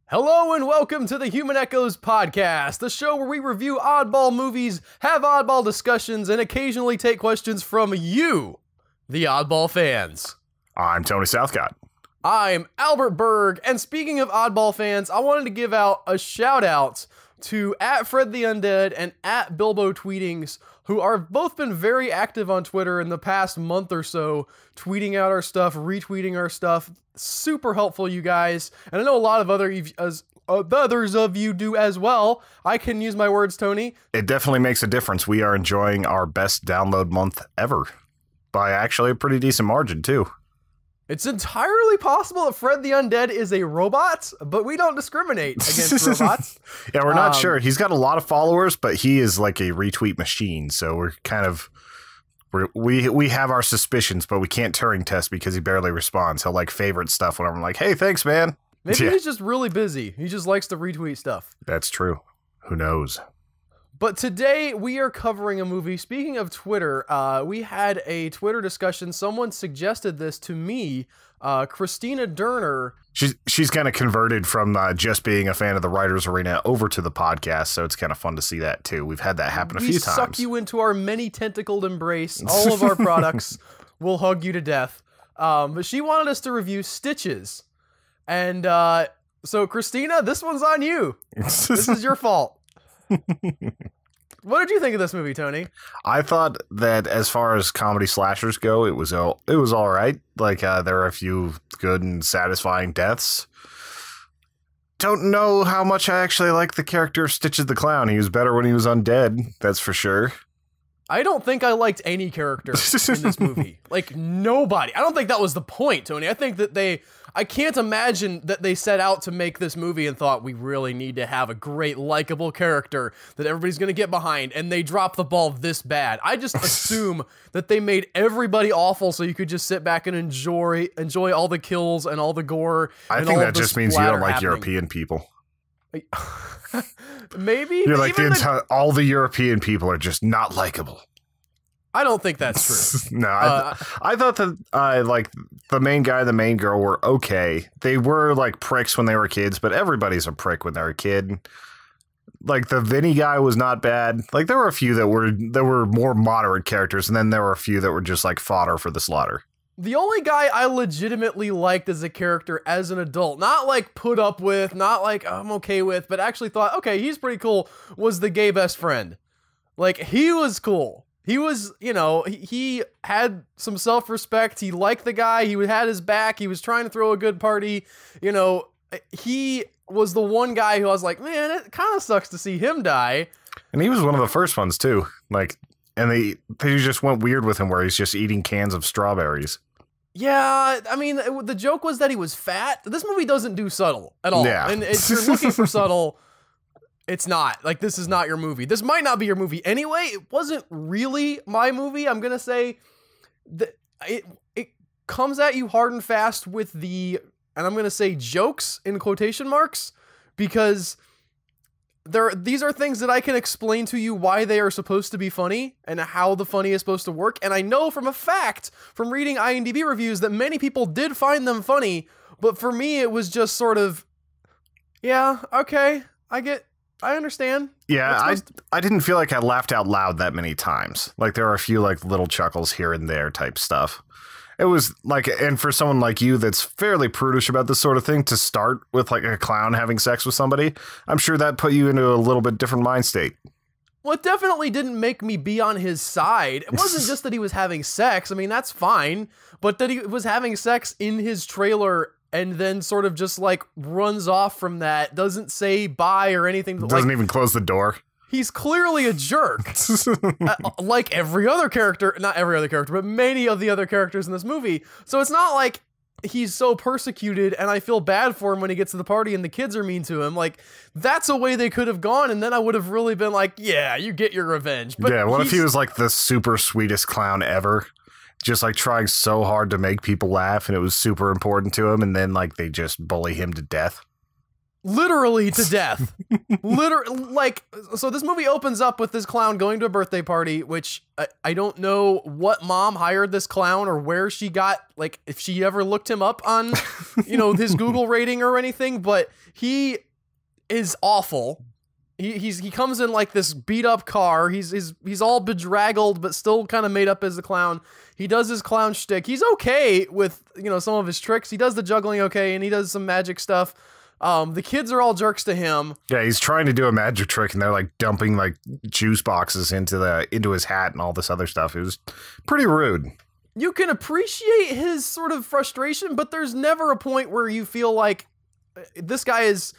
Hello and welcome to the Human Echoes podcast, the show where we review oddball movies, have oddball discussions, and occasionally take questions from you, the oddball fans. I'm Tony Southcott. I'm Albert Berg, and speaking of oddball fans, I wanted to give out a shout out to @FredTheUndead and @BilboTweetings, who are both been very active on Twitter in the past month or so, tweeting out our stuff, retweeting our stuff. Super helpful, you guys. And I know a lot of others of you do as well. I can use my words, Tony. It definitely makes a difference. We are enjoying our best download month ever by actually a pretty decent margin, too. It's entirely possible that Fred the Undead is a robot, but we don't discriminate against robots. Yeah, we're not sure. He's got a lot of followers, but he is like a retweet machine. So we're kind of... We have our suspicions, but we can't Turing test because he barely responds. He'll like favorite stuff when I'm like, hey, thanks, man. Maybe he's just really busy. He just likes to retweet stuff. That's true. Who knows? But today we are covering a movie. Speaking of Twitter, we had a Twitter discussion. Someone suggested this to me. Christina Durner. She's kind of converted from just being a fan of the Writers Arena over to the podcast, so it's kind of fun to see that too. We've had that happen a few times. We suck you into our many tentacled embrace. All of our products will hug you to death. But she wanted us to review Stitches. And so, Christina, this one's on you. This is your fault. What did you think of this movie, Tony? I thought that as far as comedy slashers go, it was all right. Like there were a few good and satisfying deaths. Don't know how much I actually like the character of Stitches the Clown. He was better when he was undead, that's for sure. I don't think I liked any character in this movie. Like, nobody. I don't think that was the point, Tony. I think that I can't imagine that they set out to make this movie and thought we really need to have a great, likable character that everybody's going to get behind, and they drop the ball this bad. I just assume that they made everybody awful so you could just sit back and enjoy all the kills and all the gore. I think that just means you don't like European people. Maybe you're like all the European people are just not likable. I don't think that's true. No, I thought that like the main guy and the main girl were okay. They were like pricks when they were kids, but everybody's a prick when they're a kid. Like the Vinny guy was not bad. Like there were a few that were more moderate characters, and then there were a few that were just like fodder for the slaughter. The only guy I legitimately liked as a character as an adult, not like put up with, not like I'm okay with, but actually thought, okay, he's pretty cool, was the gay best friend. Like, he was cool. He was, you know, he had some self-respect. He liked the guy. He had his back. He was trying to throw a good party. You know, he was the one guy who I was like, man, it kind of sucks to see him die. And he was one of the first ones, too. Like, and they just went weird with him where he's just eating cans of strawberries. Yeah, I mean, the joke was that he was fat. This movie doesn't do subtle at all. Yeah. And if you're looking for subtle, it's not. Like, this is not your movie. This might not be your movie anyway. It wasn't really my movie. I'm going to say that it comes at you hard and fast with and I'm going to say jokes in quotation marks, because these are things that I can explain to you why they are supposed to be funny and how the funny is supposed to work. And I know from a fact from reading IMDb reviews that many people did find them funny, but for me it was just sort of, yeah, okay, I understand. Yeah, I didn't feel like I laughed out loud that many times. Like there were a few like little chuckles here and there type stuff. It was like, and for someone like you that's fairly prudish about this sort of thing, to start with like a clown having sex with somebody, I'm sure that put you into a little bit different mind state. Well, it definitely didn't make me be on his side. It wasn't just that he was having sex. I mean, that's fine. But that he was having sex in his trailer and then sort of just like runs off from that, doesn't say bye or anything. Doesn't even close the door. He's clearly a jerk, like every other character, not every other character, but many of the other characters in this movie. So it's not like he's so persecuted and I feel bad for him when he gets to the party and the kids are mean to him. Like, that's a way they could have gone, and then I would have really been like, yeah, you get your revenge. But yeah, what if he was like the super sweetest clown ever? Just like trying so hard to make people laugh, and it was super important to him, and then like they just bully him to death. literally to death. Literally, like, so this movie opens up with this clown going to a birthday party, which I don't know what mom hired this clown or where she got, like, if she ever looked him up on, you know, his Google rating or anything, but he is awful. He comes in like this beat up car. He's all bedraggled, but still kind of made up as a clown. He does his clown shtick. He's okay with, you know, some of his tricks. He does the juggling okay, and he does some magic stuff. The kids are all jerks to him. Yeah, he's trying to do a magic trick, and they're like dumping like juice boxes into his hat and all this other stuff. It was pretty rude. You can appreciate his sort of frustration, but there's never a point where you feel like this guy is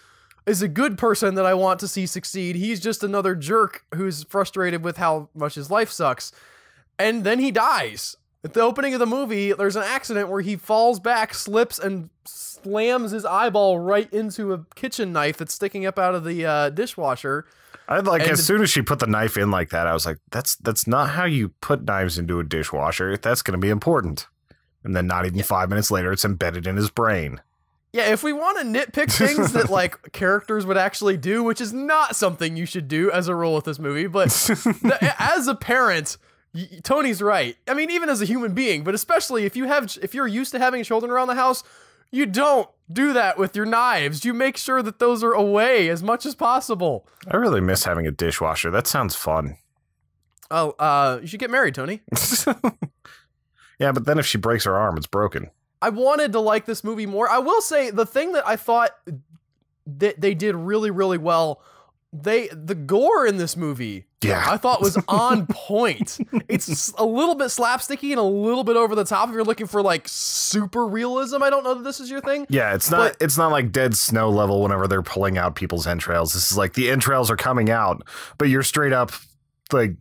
a good person that I want to see succeed. He's just another jerk who's frustrated with how much his life sucks. And then he dies. At the opening of the movie, there's an accident where he falls back, slips, and slams his eyeball right into a kitchen knife that's sticking up out of the dishwasher. I'd like, as soon as she put the knife in like that, I was like, that's not how you put knives into a dishwasher. That's going to be important. And then not even 5 minutes later, it's embedded in his brain. Yeah, if we want to nitpick things that, like, characters would actually do, which is not something you should do as a rule with this movie, but as a parent, Tony's right. I mean, even as a human being, but especially if you're used to having children around the house, you don't do that with your knives. You make sure that those are away as much as possible. I really miss having a dishwasher. That sounds fun. Oh, you should get married, Tony. Yeah, but then if she breaks her arm, it's broken. I wanted to like this movie more. I will say the thing that I thought that they did really, really well, the gore in this movie, yeah, I thought was on point. It's a little bit slapsticky and a little bit over the top if you're looking for like super realism. I don't know that this is your thing. Yeah, it's not like Dead Snow level whenever they're pulling out people's entrails. This is like the entrails are coming out, but you're straight up like,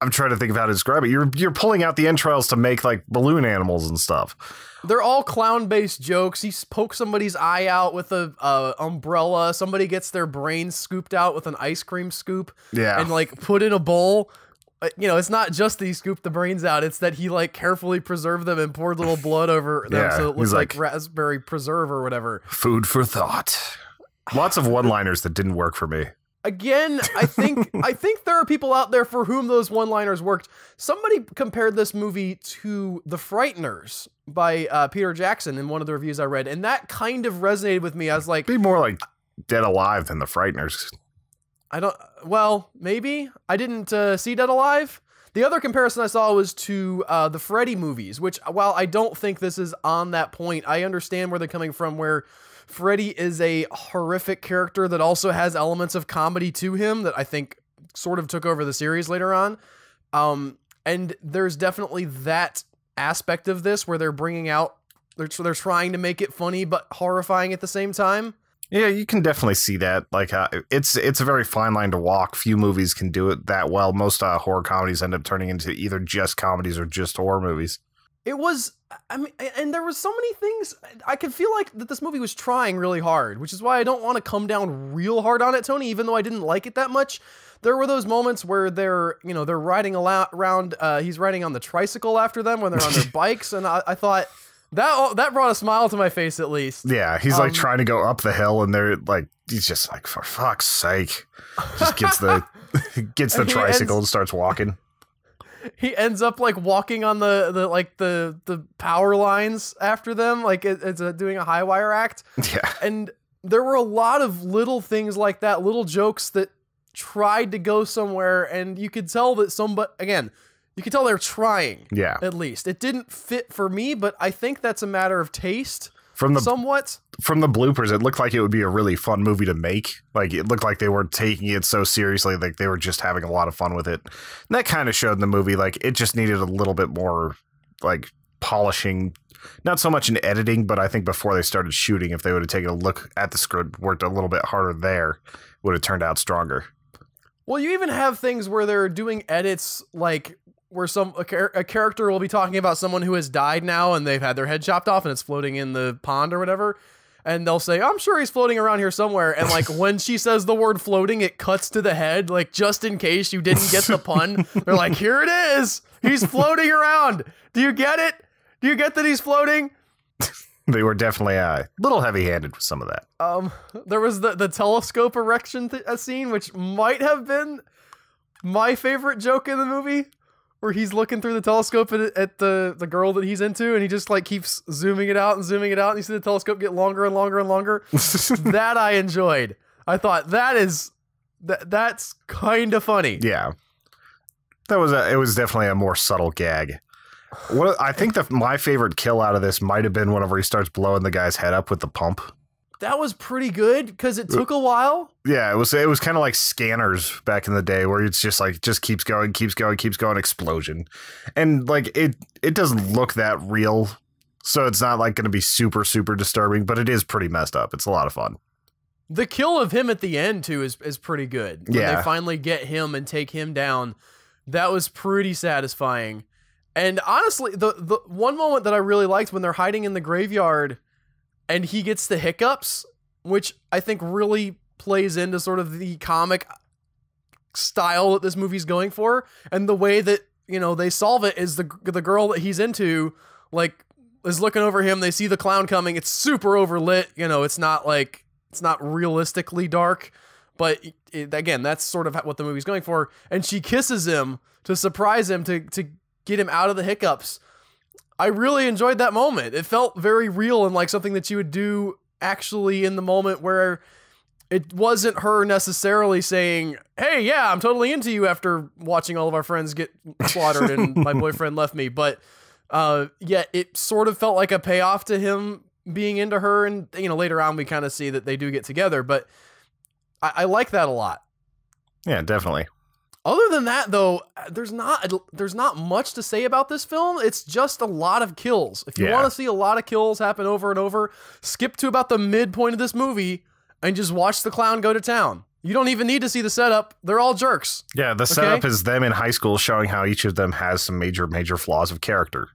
I'm trying to think of how to describe it. You're pulling out the entrails to make like balloon animals and stuff. They're all clown-based jokes. He pokes somebody's eye out with a umbrella. Somebody gets their brain scooped out with an ice cream scoop. Yeah. And like put in a bowl. You know, it's not just that he scooped the brains out. It's that he like carefully preserved them and poured a little blood over them, so it looks like raspberry preserve or whatever. Food for thought. Lots of one-liners that didn't work for me. Again, I think there are people out there for whom those one-liners worked. Somebody compared this movie to The Frighteners by Peter Jackson in one of the reviews I read, and that kind of resonated with me. I was like, be more like Dead Alive than The Frighteners. Well, maybe. I didn't see Dead Alive. The other comparison I saw was to the Freddy movies, which, while I don't think this is on that point, I understand where they're coming from, where Freddy is a horrific character that also has elements of comedy to him that I think sort of took over the series later on. And there's definitely that aspect of this where they're bringing out, they're trying to make it funny but horrifying at the same time. Yeah, you can definitely see that. Like, it's a very fine line to walk. Few movies can do it that well. Most horror comedies end up turning into either just comedies or just horror movies. It was, I mean, and there was so many things. I could feel like that this movie was trying really hard, which is why I don't want to come down real hard on it, Tony, even though I didn't like it that much. There were those moments where they're riding around, he's riding on the tricycle after them when they're on their bikes, and I thought that brought a smile to my face at least. Yeah, he's like trying to go up the hill, and they're like, he's just like, for fuck's sake, just gets the tricycle and starts walking. He ends up like walking on the power lines after them, like it's doing a high wire act. Yeah, and there were a lot of little things like that, little jokes that tried to go somewhere, and you could tell that you could tell they're trying. Yeah, at least it didn't fit for me, but I think that's a matter of taste. From the bloopers, it looked like it would be a really fun movie to make. Like, it looked like they weren't taking it so seriously, like they were just having a lot of fun with it. And that kind of showed in the movie. Like, it just needed a little bit more like polishing, not so much in editing, but I think before they started shooting, if they would have taken a look at the script, worked a little bit harder there, it would have turned out stronger. Well, you even have things where they're doing edits, like where a character will be talking about someone who has died now and they've had their head chopped off and it's floating in the pond or whatever. And they'll say, I'm sure he's floating around here somewhere. And like when she says the word floating, it cuts to the head, like just in case you didn't get the pun. They're like, here it is. He's floating around. Do you get it? Do you get that he's floating? They were definitely a little heavy-handed with some of that. There was the telescope erection scene, which might have been my favorite joke in the movie, where he's looking through the telescope at the girl that he's into, and he just like keeps zooming it out, and you see the telescope get longer and longer and longer. That I enjoyed. I thought that's kind of funny. Yeah, it was definitely a more subtle gag. I think my favorite kill out of this might have been whenever he starts blowing the guy's head up with the pump. That was pretty good because it took a while. Yeah, it was kind of like Scanners back in the day, where it's just like keeps going, explosion, and like it doesn't look that real, so it's not like going to be super disturbing, but it is pretty messed up. It's a lot of fun. The kill of him at the end too is pretty good. When yeah, they finally get him and take him down, that was pretty satisfying. And honestly, the one moment that I really liked when they're hiding in the graveyard and he gets the hiccups, which I think really plays into sort of the comic style that this movie's going for, and the way that, they solve it is the girl that he's into, like, is looking over him, they see the clown coming, it's super overlit, it's not realistically dark, but again, that's sort of what the movie's going for, and she kisses him to surprise him, to get him out of the hiccups. I really enjoyed that moment. It felt very real and like something that you would do actually in the moment, where it wasn't her necessarily saying, hey, yeah, I'm totally into you after watching all of our friends get slaughtered and my boyfriend left me. But yeah, it sort of felt like a payoff to him being into her. And, later on we kind of see that they do get together, but I like that a lot. Yeah, definitely. Other than that, though, there's not much to say about this film. It's just a lot of kills. If you want to see a lot of kills happen over and over, skip to about the midpoint of this movie and just watch the clown go to town. You don't even need to see the setup. They're all jerks. Yeah, the setup is them in high school showing how each of them has some major flaws of character.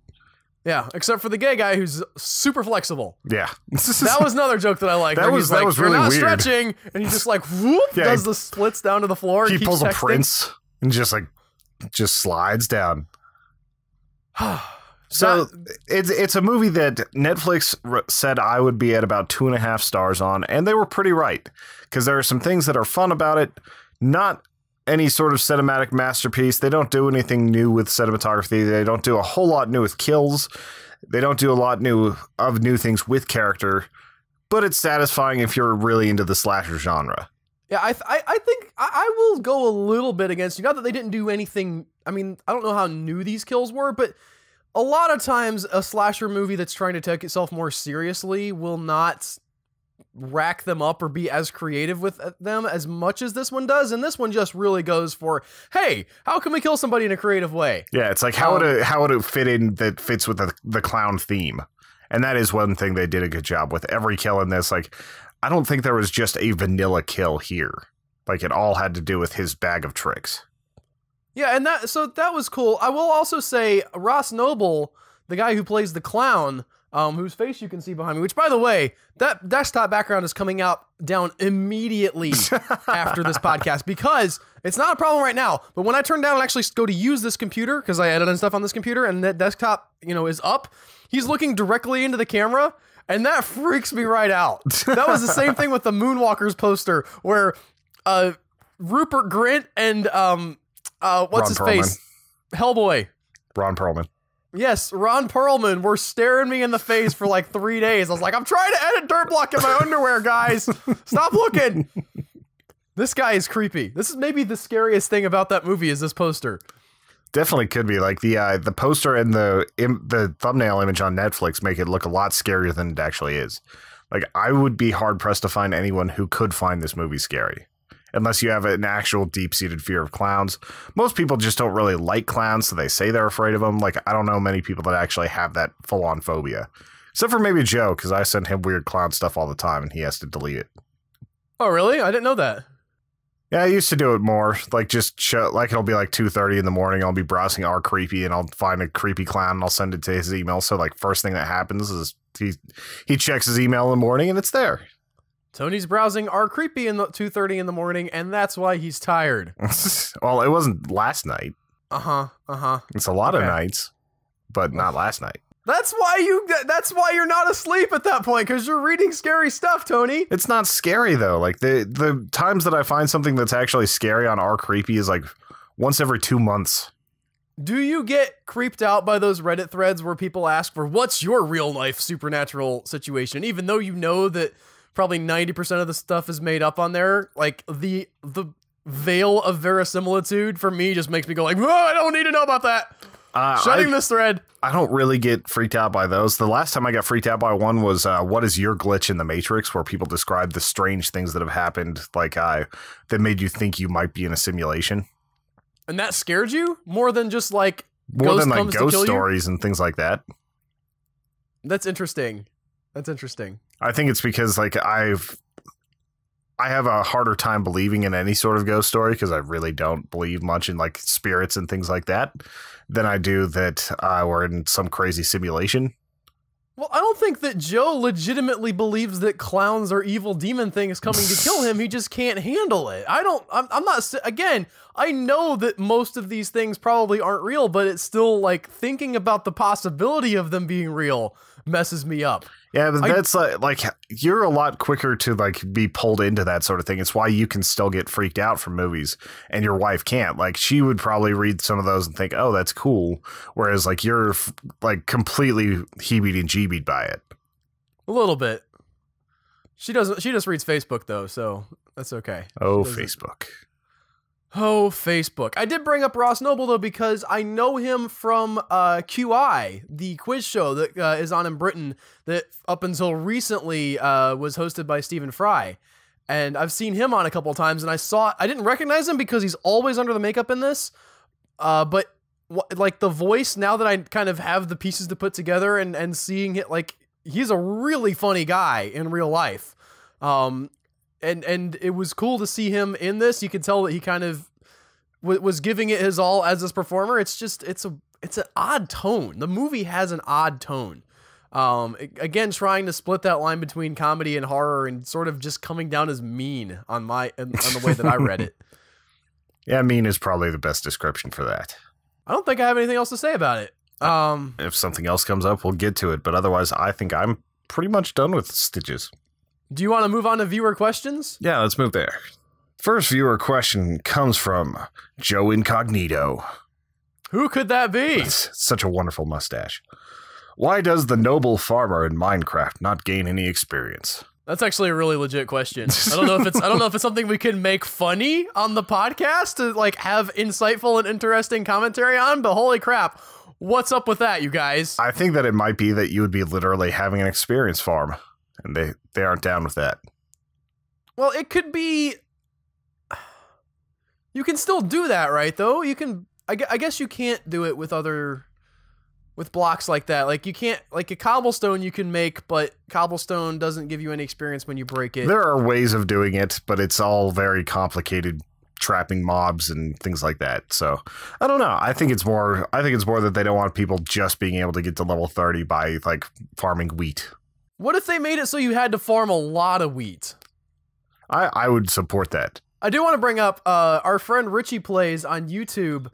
Yeah, except for the gay guy who's super flexible. Yeah. That was another joke that I liked. That was really You're not weird. Stretching, and he just like, whoop, does the splits down to the floor. He pulls texting. a Prince and just slides down. So it's a movie that Netflix said I would be at about 2.5 stars on, and they were pretty right, because there are some things that are fun about it. Not any sort of cinematic masterpiece. They don't do anything new with cinematography. They don't do a whole lot new with kills. They don't do a lot new things with character, but it's satisfying if you're really into the slasher genre. Yeah, I think I will go a little bit against you. Not that they didn't do anything. I mean, I don't know how new these kills were, but a lot of times a slasher movie that's trying to take itself more seriously will not rack them up or be as creative with them as much as this one does, and this one just really goes for, hey, how can we kill somebody in a creative way? Yeah, it's like how would it fit in that fits with the clown theme, and that is one thing they did a good job with. Every kill in this, like, I don't think there was just a vanilla kill here. Like, it all had to do with his bag of tricks. Yeah, and that was cool. I will also say Ross Noble, the guy who plays the clown, whose face you can see behind me, which, by the way, that desktop background is coming out down immediately after this podcast, because it's not a problem right now, but when I turn down and actually go to use this computer, because I edit and stuff on this computer, and that desktop, is up, he's looking directly into the camera, and that freaks me right out. That was the same thing with the Moonwalkers poster, where Rupert Grint and what's his face? Hellboy. Ron Perlman. Yes, Ron Perlman were staring me in the face for like 3 days. I was like, I'm trying to edit Dirt Block in my underwear, guys. Stop looking. This guy is creepy. This is maybe the scariest thing about that movie is this poster. Definitely could be. Like the poster and the thumbnail image on Netflix make it look a lot scarier than it actually is. Like, I would be hard pressed to find anyone who could find this movie scary, unless you have an actual deep-seated fear of clowns. Most people just don't really like clowns, so they say they're afraid of them. Like, I don't know many people that actually have that full-on phobia. Except for maybe Joe, because I send him weird clown stuff all the time, and he has to delete it. Oh, really? I didn't know that. Yeah, I used to do it more. Like, just show, like, it'll be like 2:30 in the morning, I'll be browsing R Creepy, and I'll find a creepy clown, and I'll send it to his email. So, like, first thing that happens is he checks his email in the morning, and it's there. Tony's browsing R Creepy in the 2:30 in the morning, and that's why he's tired. Well, it wasn't last night. Uh-huh. It's a lot of nights, but not last night. That's why you're not asleep at that point, because you're reading scary stuff, Tony. It's not scary though. Like the times that I find something that's actually scary on Are Creepy is like once every 2 months. Do you get creeped out by those Reddit threads where people ask for what's your real life supernatural situation, even though you know that probably 90% of the stuff is made up on there? Like the veil of verisimilitude for me just makes me go like, oh, I don't need to know about that. Shutting this thread. I don't really get freaked out by those. The last time I got freaked out by one was what is your glitch in the Matrix, where people describe the strange things that have happened, like that made you think you might be in a simulation. And that scared you more than just like ghost stories and things like that. That's interesting. That's interesting. I think it's because like I have a harder time believing in any sort of ghost story because I really don't believe much in like spirits and things like that than I do that we're in some crazy simulation. Well, I don't think that Joe legitimately believes that clowns or evil demon things coming to kill him. He just can't handle it. I'm not, again, I know that most of these things probably aren't real, but it's still like thinking about the possibility of them being real messes me up. Yeah, but that's like you're a lot quicker to like be pulled into that sort of thing. It's why you can still get freaked out from movies and your wife can't. Like she would probably read some of those and think, "Oh, that's cool," whereas like you're like completely heebie and jeebied by it. A little bit. She doesn't. She just reads Facebook though, so that's okay. Oh, Facebook. Oh, Facebook. I did bring up Ross Noble, though, because I know him from QI, the quiz show that is on in Britain that up until recently was hosted by Stephen Fry. And I've seen him on a couple of times, and I didn't recognize him because he's always under the makeup in this. But like the voice, now that I kind of have the pieces to put together and seeing it, like he's a really funny guy in real life. And it was cool to see him in this. You could tell that he kind of was giving it his all as this performer. It's an odd tone. The movie has an odd tone. Again, trying to split that line between comedy and horror and sort of just coming down as mean on the way that I read it. Yeah, mean is probably the best description for that. I don't think I have anything else to say about it. If something else comes up, we'll get to it. But otherwise, I think I'm pretty much done with Stitches. Do you want to move on to viewer questions? Yeah, let's move there. First viewer question comes from Joe Incognito. Who could that be? That's such a wonderful mustache. Why does the noble farmer in Minecraft not gain any experience? That's actually a really legit question. I don't know if it's something we can make funny on the podcast to like have insightful and interesting commentary on, but holy crap, what's up with that, you guys? I think that it might be that you would be literally having an experience farm. And they aren't down with that. Well, it could be... You can still do that, right, though? You can... I guess you can't do it with with blocks like that. Like, you can't... Like, a cobblestone you can make, but cobblestone doesn't give you any experience when you break it. There are ways of doing it, but it's all very complicated, trapping mobs and things like that. So, I don't know. I think it's more that they don't want people just being able to get to level 30 by, like, farming wheat. What if they made it so you had to farm a lot of wheat? I would support that. I do want to bring up our friend Richie Plays on YouTube.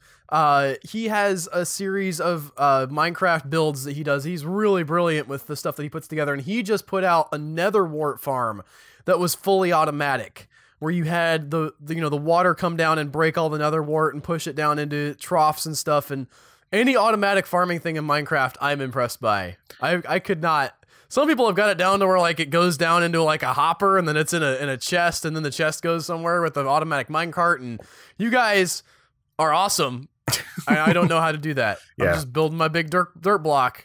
He has a series of Minecraft builds that he does. He's really brilliant with the stuff that he puts together, and he just put out a nether wart farm that was fully automatic, where you had the water come down and break all the nether wart and push it down into troughs and stuff. And any automatic farming thing in Minecraft, I'm impressed by. I could not. Some people have got it down to where like it goes down into like a hopper and then it's in a chest and then the chest goes somewhere with an automatic minecart, and you guys are awesome. I don't know how to do that. Yeah. I'm just building my big dirt block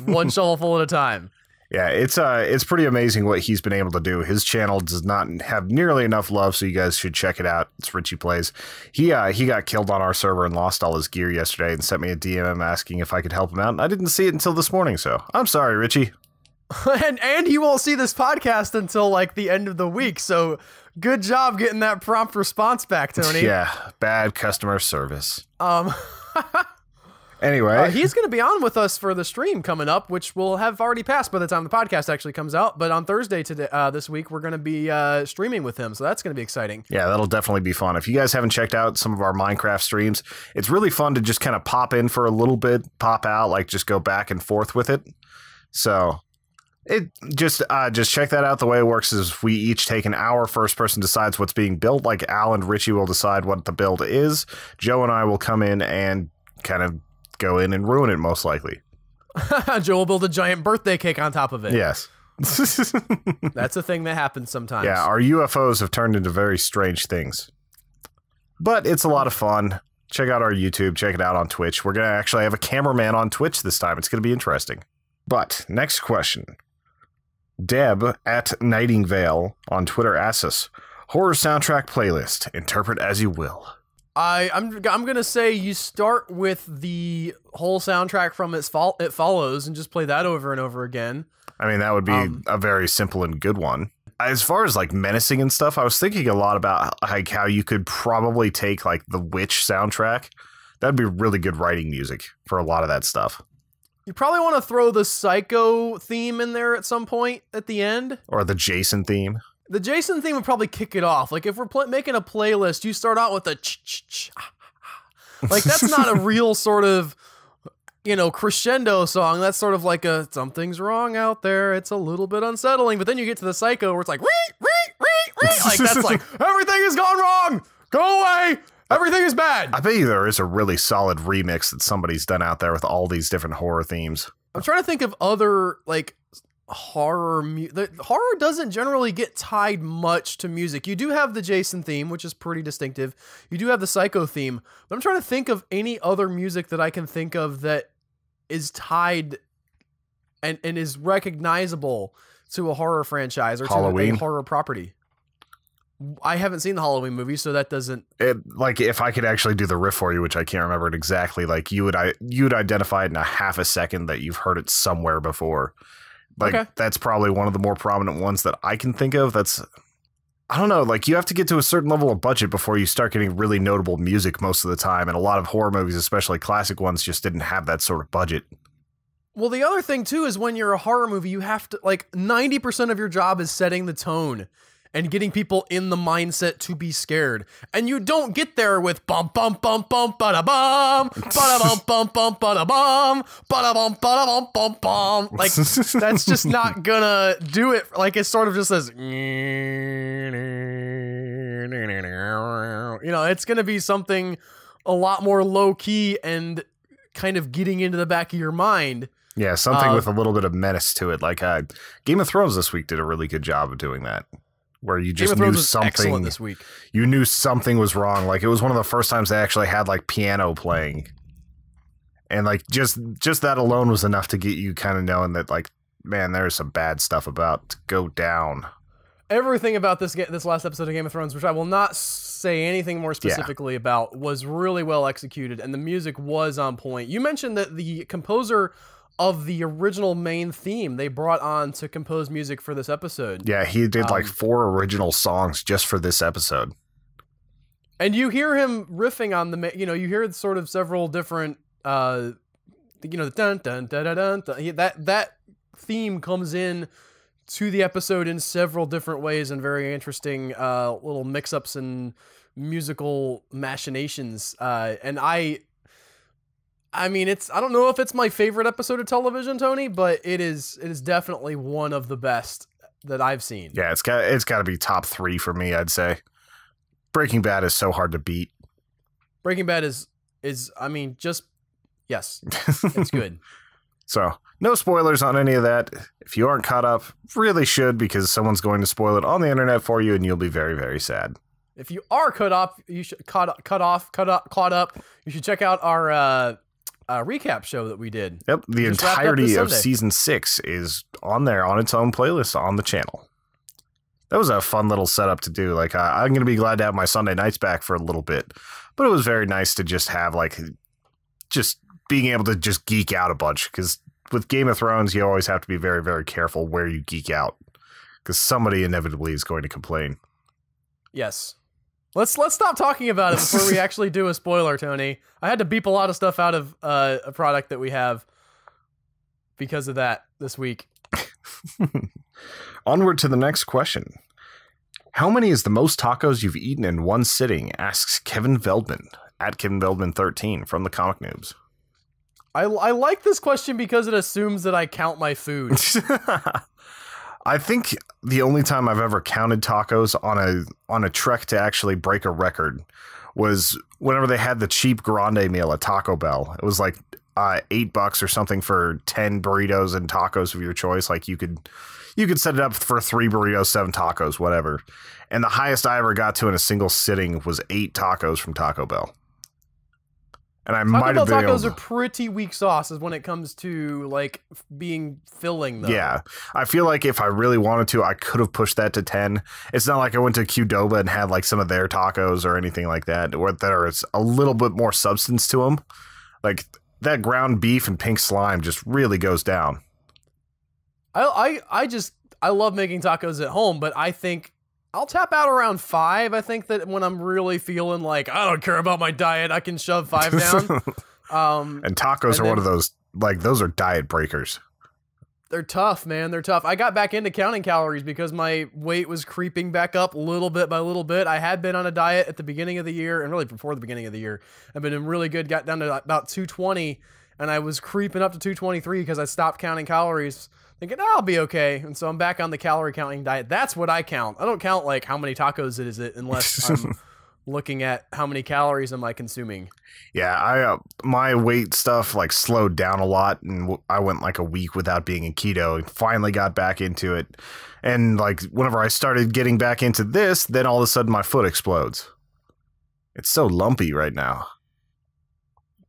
one shovelful at a time. Yeah, it's pretty amazing what he's been able to do. His channel does not have nearly enough love, so you guys should check it out. It's Richie Plays. He got killed on our server and lost all his gear yesterday and sent me a DM asking if I could help him out, and I didn't see it until this morning, so I'm sorry, Richie. and you won't see this podcast until like the end of the week, so good job getting that prompt response back, Tony. Yeah, bad customer service. Anyway, he's going to be on with us for the stream coming up, which will have already passed by the time the podcast actually comes out. But on Thursday today, this week, we're going to be streaming with him, so that's going to be exciting. Yeah, that'll definitely be fun. If you guys haven't checked out some of our Minecraft streams, it's really fun to just kind of pop in for a little bit, pop out, like just go back and forth with it. So it just check that out. The way it works is we each take an hour. First person decides what's being built. Like Al and Richie will decide what the build is. Joe and I will come in and kind of go in and ruin it, most likely. Joe will build a giant birthday cake on top of it. Yes. That's a thing that happens sometimes. Yeah, our UFOs have turned into very strange things. But it's a lot of fun. Check out our YouTube. Check it out on Twitch. We're going to actually have a cameraman on Twitch this time. It's going to be interesting. But, next question. Deb at Nightingale on Twitter asks us, horror soundtrack playlist. Interpret as you will. I'm gonna say you start with the whole soundtrack from It Follows and just play that over and over again. I mean, that would be a very simple and good one. As far as like menacing and stuff, I was thinking a lot about like how you could probably take like the Witch soundtrack. That'd be really good writing music for a lot of that stuff. You probably want to throw the Psycho theme in there at some point at the end, or the Jason theme. The Jason theme would probably kick it off. Like, if we're making a playlist, you start out with a like, that's not a real sort of, you know, crescendo song. That's sort of like a, something's wrong out there. It's a little bit unsettling. But then you get to the Psycho where it's like, like, that's like, everything has gone wrong. Go away. Everything is bad. I bet you there is a really solid remix that somebody's done out there with all these different horror themes. I'm trying to think of other, like, horror doesn't generally get tied much to music. You do have the Jason theme, which is pretty distinctive. You do have the Psycho theme, but I'm trying to think of any other music that I can think of that is tied and is recognizable to a horror franchise or Halloween. to a horror property. I haven't seen the Halloween movie, so that doesn't... like, if I could actually do the riff for you, which I can't remember it exactly, like, you'd identify it in a half a second that you've heard it somewhere before. Like, okay. That's probably one of the more prominent ones that I can think of. That's, I don't know, like, you have to get to a certain level of budget before you start getting really notable music most of the time. And a lot of horror movies, especially classic ones, just didn't have that sort of budget. Well, the other thing, too, is when you're a horror movie, you have to, like, 90% of your job is setting the tone and getting people in the mindset to be scared. And you don't get there with bum bum bum bum bada bum bada bum bum bum bada bum bada bum bada bum bum bum. Like, that's just not gonna do it. Like, it's sort of just says, you know, it's gonna be something a lot more low key and kind of getting into the back of your mind. Yeah, something with a little bit of menace to it. Like, Game of Thrones this week did a really good job of doing that. Where you just knew something this week. You knew something was wrong. Like, it was one of the first times they actually had like piano playing. And like just that alone was enough to get you kind of knowing that, like, man, there's some bad stuff about to go down. Everything about this last episode of Game of Thrones, which I will not say anything more specifically about, was really well executed, and the music was on point. You mentioned that the composer of the original main theme they brought on to compose music for this episode. Yeah, he did like 4 original songs just for this episode. And you hear him riffing on the, you know, you hear sort of several different, you know, the dun dun dun dun dun. That theme comes in to the episode in several different ways and very interesting little mix-ups and musical machinations. And I mean, I don't know if it's my favorite episode of television, Tony, but it is definitely one of the best that I've seen. Yeah, it's got to be top 3 for me, I'd say. Breaking Bad is so hard to beat. Breaking Bad is I mean, just, yes, it's good. So, no spoilers on any of that. If you aren't caught up, really should, because someone's going to spoil it on the internet for you, and you'll be very, very sad. If you are caught up, you should caught up. You should check out our recap show that we did. Yep, the entirety of season 6 is on there on its own playlist on the channel. That was a fun little setup to do. Like, I'm going to be glad to have my Sunday nights back for a little bit, but it was very nice to just have, like, just being able to just geek out a bunch, because with Game of Thrones, you always have to be very, very careful where you geek out, because somebody inevitably is going to complain. Yes. Let's stop talking about it before we actually do a spoiler, Tony. I had to beep a lot of stuff out of a product that we have because of that this week. Onward to the next question. How many is the most tacos you've eaten in one sitting? Asks Kevin Veldman at Kevin Veldman 13 from the Comic Noobs. I like this question because it assumes that I count my food. I think the only time I've ever counted tacos on a trek to actually break a record was whenever they had the cheap grande meal at Taco Bell. It was like $8 or something for 10 burritos and tacos of your choice. Like you could set it up for 3 burritos, 7 tacos, whatever. And the highest I ever got to in a single sitting was 8 tacos from Taco Bell. And I might have been tacos are pretty weak sauces when it comes to like being filling though. Yeah. I feel like if I really wanted to, I could have pushed that to 10. It's not like I went to Qdoba and had like some of their tacos or anything like that, or there's a little bit more substance to them. Like that ground beef and pink slime just really goes down. I love making tacos at home, but I think I'll tap out around 5. I think that when I'm really feeling like I don't care about my diet, I can shove 5 down. And tacos are one of those, like, those are diet breakers. They're tough, man. They're tough. I got back into counting calories because my weight was creeping back up little bit by little bit. I had been on a diet at the beginning of the year and really before the beginning of the year. I've been really good, got down to about 220, and I was creeping up to 223 because I stopped counting calories. Thinking, I'll be okay. And so I'm back on the calorie counting diet. That's what I count. I don't count like how many tacos it is unless I'm looking at how many calories am I consuming. Yeah, my weight stuff like slowed down a lot, and I went like a week without being in keto and finally got back into it. And like whenever I started getting back into this, then all of a sudden my foot explodes. It's so lumpy right now.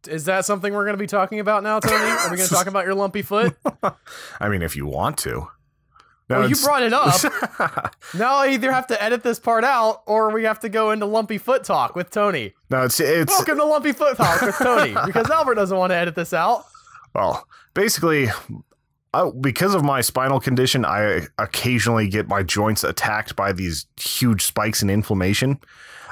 Is that something we're going to be talking about now, Tony? Are we going to talk about your lumpy foot? I mean, if you want to. No, well, you brought it up. Now I either have to edit this part out or we have to go into lumpy foot talk with Tony. No, it's welcome to lumpy foot talk with Tony because Albert doesn't want to edit this out. Well, basically, because of my spinal condition, I occasionally get my joints attacked by these huge spikes in inflammation.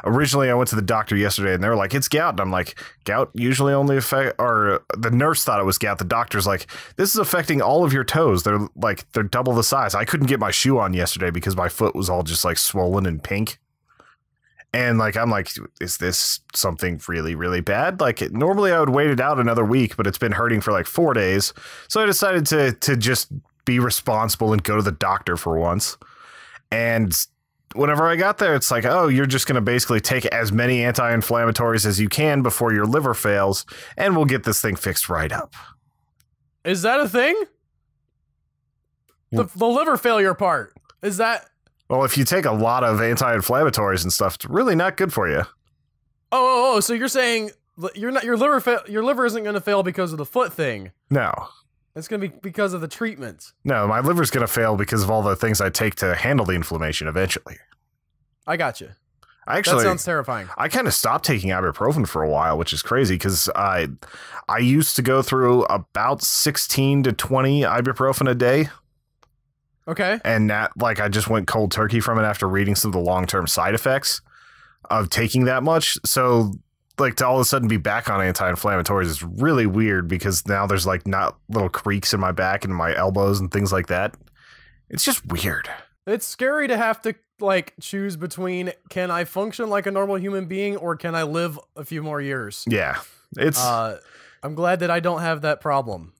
Originally, I went to the doctor yesterday and they were like, it's gout. And I'm like, gout usually only affect, or the nurse thought it was gout. The doctor's like, this is affecting all of your toes. They're double the size. I couldn't get my shoe on yesterday because my foot was all just like swollen and pink. And like, I'm like, is this something really, really bad? Like normally I would wait it out another week, but it's been hurting for like 4 days. So I decided to just be responsible and go to the doctor for once. And whenever I got there, it's like, oh, you're just going to basically take as many anti-inflammatories as you can before your liver fails, and we'll get this thing fixed right up. Is that a thing? The liver failure part. Is that... Well, if you take a lot of anti-inflammatories and stuff, it's really not good for you. Oh, so you're saying your liver isn't going to fail because of the foot thing? No. It's going to be because of the treatment. No, my liver's going to fail because of all the things I take to handle the inflammation eventually. I got you. That sounds terrifying. I kind of stopped taking ibuprofen for a while, which is crazy because I used to go through about 16 to 20 ibuprofen a day. Okay. And that, like, I just went cold turkey from it after reading some of the long-term side effects of taking that much. So, like, to all of a sudden be back on anti-inflammatories is really weird because now there's, like, not little creaks in my back and my elbows and things like that. It's just weird. It's scary to have to, like, choose between can I function like a normal human being or can I live a few more years? Yeah. It's... I'm glad that I don't have that problem,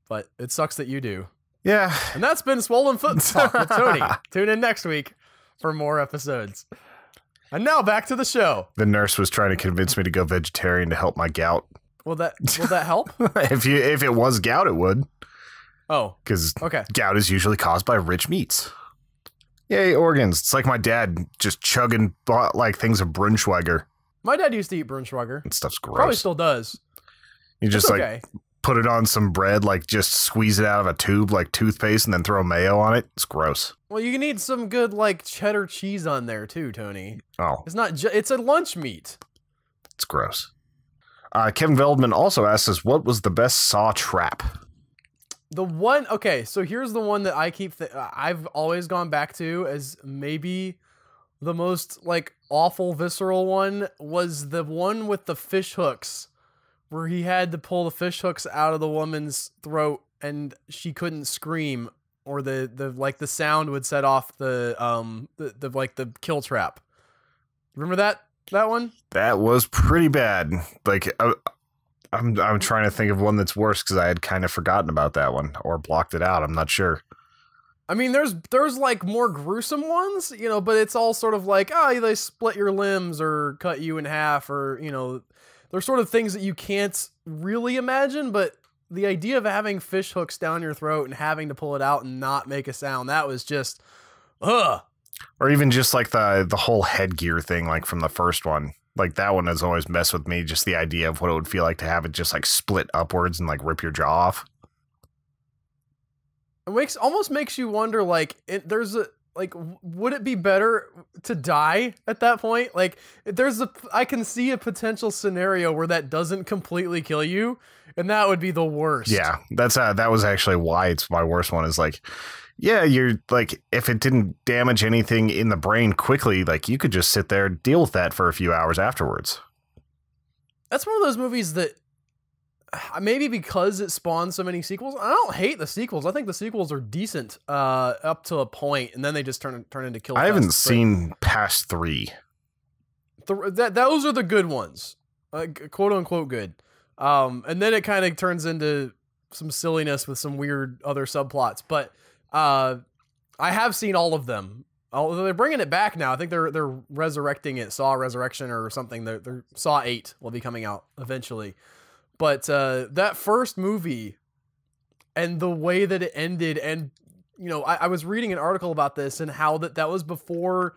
but it sucks that you do. Yeah. And that's been Swollen Foot Talk with Tony. Tune in next week for more episodes. And now back to the show. The nurse was trying to convince me to go vegetarian to help my gout. Will that help? If it was gout, it would. Oh. Because okay. Gout is usually caused by rich meats. Yay, organs. It's like my dad just chugging like things of Brunschweiger. My dad used to eat Brunschweiger. That stuff's gross. Probably still does. You just like put it on some bread, like just squeeze it out of a tube like toothpaste and then throw mayo on it. It's gross. Well, you need some good like cheddar cheese on there too, Tony. Oh. It's not it's a lunch meat. It's gross. Kevin Veldman also asks us, what was the best Saw trap? The one, okay, so here's the one that I keep, I've always gone back to as maybe the most like awful visceral one was the one with the fish hooks, where he had to pull the fish hooks out of the woman's throat and she couldn't scream, or the like the sound would set off the like the kill trap. Remember that one? That was pretty bad. Like I'm trying to think of one that's worse because I had kind of forgotten about that one or blocked it out. I'm not sure. I mean, there's like more gruesome ones, you know, but it's all sort of like, oh, they split your limbs or cut you in half, or, you know, there's sort of things that you can't really imagine, but the idea of having fish hooks down your throat and having to pull it out and not make a sound, that was just, ugh. Or even just like the whole headgear thing, like from the first one. Like that one has always messed with me, just the idea of what it would feel like to have it just like split upwards and like rip your jaw off. It almost makes you wonder, like, would it be better to die at that point? Like, I can see a potential scenario where that doesn't completely kill you, and that would be the worst. Yeah, that was actually why it's my worst one, is like, yeah, you're like, if it didn't damage anything in the brain quickly, like you could just sit there and deal with that for a few hours afterwards. That's one of those movies that, maybe because it spawned so many sequels, I don't hate the sequels. I think the sequels are decent up to a point, and then they just turn into kill. I haven't seen past 3. Those are the good ones, quote unquote good. And then it kind of turns into some silliness with some weird other subplots. But I have seen all of them. Although they're bringing it back now. I think they're resurrecting it. Saw Resurrection or something. They're Saw 8 will be coming out eventually. But that first movie and the way that it ended, and, you know, I was reading an article about this and how that was before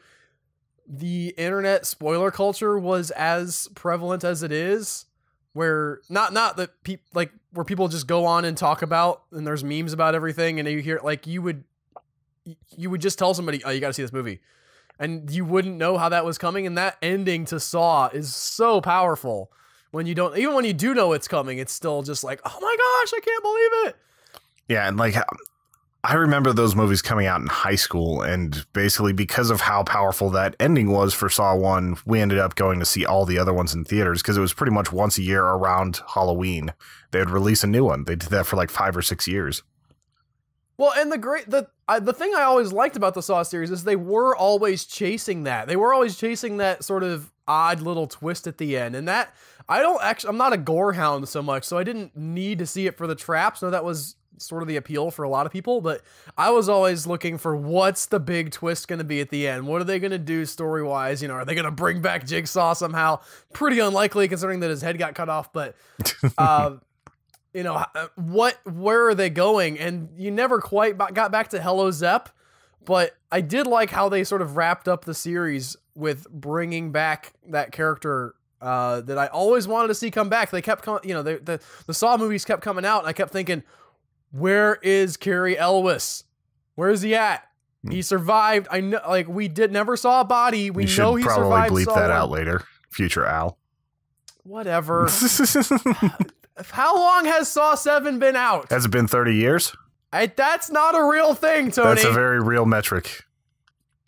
the internet spoiler culture was as prevalent as it is, where not that like where people just go on and talk about, and there's memes about everything, and you hear, like, you would just tell somebody, oh, you got to see this movie, and you wouldn't know how that was coming. And that ending to Saw is so powerful. When you don't, even when you do know it's coming, it's still just like, oh my gosh, I can't believe it. Yeah, and like, I remember those movies coming out in high school, and basically because of how powerful that ending was for Saw 1, we ended up going to see all the other ones in theaters, because it was pretty much once a year around Halloween they would release a new one. They did that for like 5 or 6 years. Well, and the thing I always liked about the Saw series is they were always chasing that. They were always chasing that sort of odd little twist at the end, and that I'm not a gore hound so much, so I didn't need to see it for the traps. So that was sort of the appeal for a lot of people, but I was always looking for, what's the big twist going to be at the end? What are they going to do story-wise? You know, are they going to bring back Jigsaw somehow? Pretty unlikely considering that his head got cut off, but you know, where are they going? And you never quite got back to Hello Zepp, but I did like how they sort of wrapped up the series with bringing back that character that I always wanted to see come back. They kept coming, you know, the Saw movies kept coming out, and I kept thinking, where is Cary Elwes? Where is he at? He survived. I know, like, we never saw a body. We know he survived. Probably bleep that out later. Future Al. Whatever. How long has Saw 7 been out? Has it been 30 years? That's not a real thing, Tony. That's a very real metric.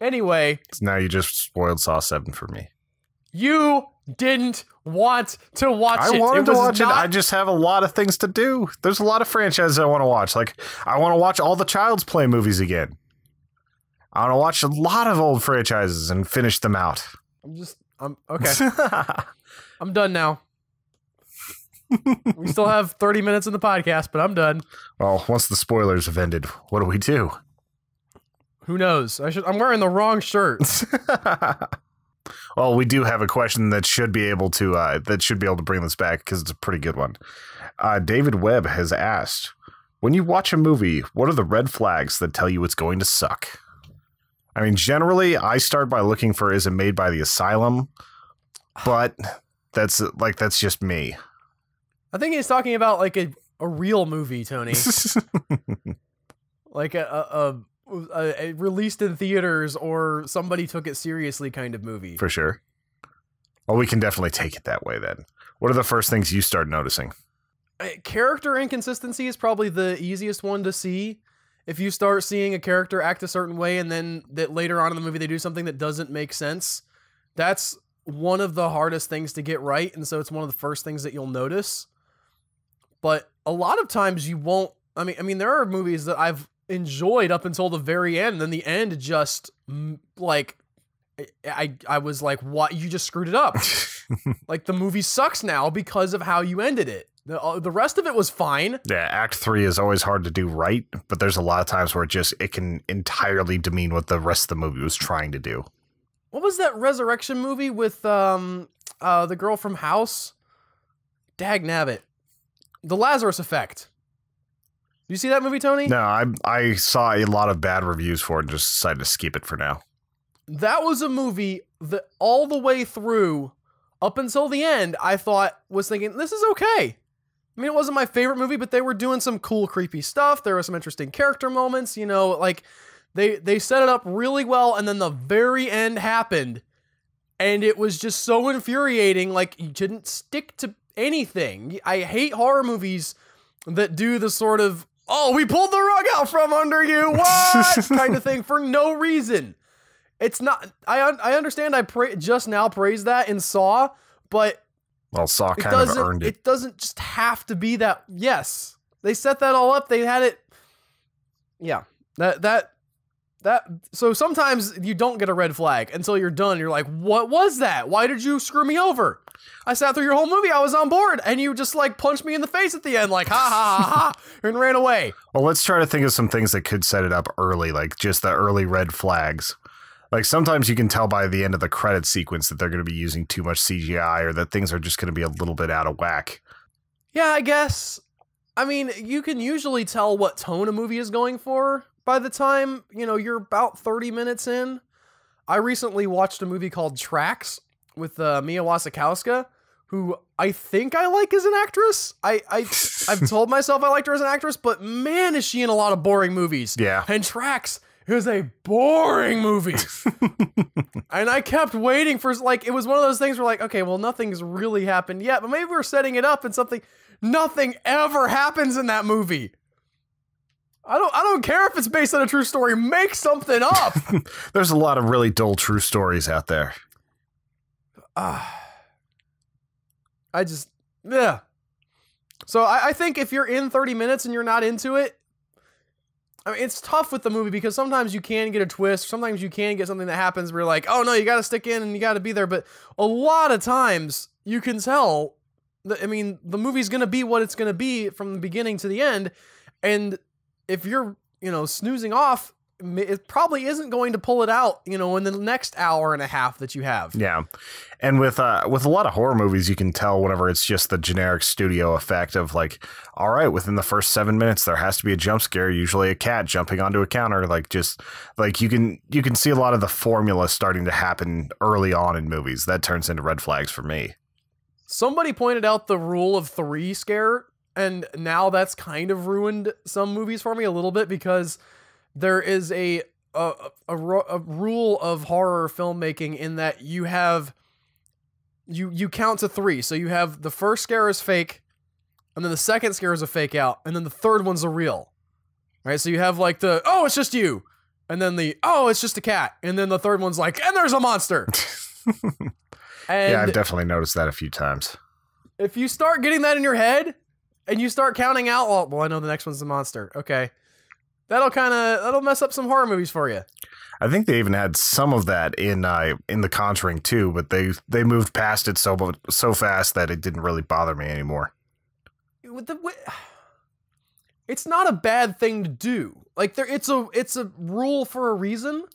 Anyway. So now you just spoiled Saw 7 for me. You didn't want to watch it. I wanted to watch it. I just have a lot of things to do. There's a lot of franchises I want to watch. Like, I want to watch all the Child's Play movies again. I want to watch a lot of old franchises and finish them out. I'm okay. I'm done now. We still have 30 minutes in the podcast, but I'm done. Well, once the spoilers have ended, what do we do? Who knows? I'm wearing the wrong shirt. Well, we do have a question that should be able to bring this back, because it's a pretty good one. David Webb has asked, when you watch a movie, what are the red flags that tell you it's going to suck? I mean, generally, I start by looking for, is it made by the Asylum? But that's just me. I think he's talking about like a real movie, Tony. Like a released in theaters, or somebody took it seriously kind of movie. For sure. Well, we can definitely take it that way then. What are the first things you start noticing? Character inconsistency is probably the easiest one to see. If you start seeing a character act a certain way, and then that later on in the movie they do something that doesn't make sense, That's one of the hardest things to get right, and so it's one of the first things that you'll notice. But a lot of times you won't. I mean, there are movies that I've enjoyed up until the very end, and then the end just like I was like, what? You just screwed it up. Like the movie sucks now because of how you ended it. The rest of it was fine. Yeah, Act 3 is always hard to do right, but there's a lot of times where it can entirely demean what the rest of the movie was trying to do. What was that resurrection movie with the girl from House? Dag nabbit. The Lazarus Effect. Do you see that movie, Tony? No, I saw a lot of bad reviews for it and just decided to skip it for now. That was a movie that all the way through, up until the end, I was thinking, this is okay. I mean, it wasn't my favorite movie, but they were doing some cool, creepy stuff. There were some interesting character moments, you know, like they set it up really well. And then the very end happened and it was just so infuriating. Like you didn't stick to anything. I hate horror movies that do the sort of, oh, we pulled the rug out from under you, what kind of thing for no reason. It's not, I understand just now praised that in Saw, but well, Saw kind of earned it. It doesn't just have to be that. Yes, they set that all up. They had it. Yeah, that. So sometimes you don't get a red flag until you're done. You're like, what was that? Why did you screw me over? I sat through your whole movie. I was on board, and you just like punched me in the face at the end, like ha ha ha ha, and ran away. Well, let's try to think of some things that could set it up early, like just the early red flags. Like sometimes you can tell by the end of the credit sequence that they're going to be using too much CGI or that things are just going to be a little bit out of whack. Yeah, I guess. I mean, you can usually tell what tone a movie is going for by the time, you know, you're about 30 minutes in. I recently watched a movie called Tracks with Mia Wasikowska, who I think I like as an actress. I've told myself I liked her as an actress, but man, is she in a lot of boring movies. Yeah. And Tracks, it was a boring movie. And I kept waiting for, like, it was one of those things where like, okay, well, nothing's really happened yet, but maybe we're setting it up and nothing ever happens in that movie. I don't care if it's based on a true story. Make something up. There's a lot of really dull true stories out there. Yeah. So I think if you're in 30 minutes and you're not into it, I mean, it's tough with the movie because sometimes you can get a twist. Sometimes you can get something that happens where you're like, oh no, you got to stick in and you got to be there. But a lot of times you can tell that, I mean, the movie's going to be what it's going to be from the beginning to the end. And if you're, you know, snoozing off, it probably isn't going to pull it out, you know, in the next hour and a half that you have. Yeah. And with a lot of horror movies, you can tell whenever it's just the generic studio effect of like, all right, within the first 7 minutes, there has to be a jump scare, usually a cat jumping onto a counter. Like just like you can see a lot of the formula starting to happen early on in movies. That turns into red flags for me. Somebody pointed out the rule of 3 scare. And now that's kind of ruined some movies for me a little bit because there is a rule of horror filmmaking in that you have you count to 3. So you have the first scare is fake, and then the second scare is a fake out, and then the third one's a real. Right? So you have like the, oh, it's just you. And then the, oh, it's just a cat. And then the third one's like, and there's a monster. And yeah, I've definitely noticed that a few times. If you start getting that in your head and you start counting out, well, I know the next one's the monster. Okay. That'll mess up some horror movies for you. I think they even had some of that in The Conjuring too, but they moved past it so fast that it didn't really bother me anymore. It's not a bad thing to do. Like it's a rule for a reason.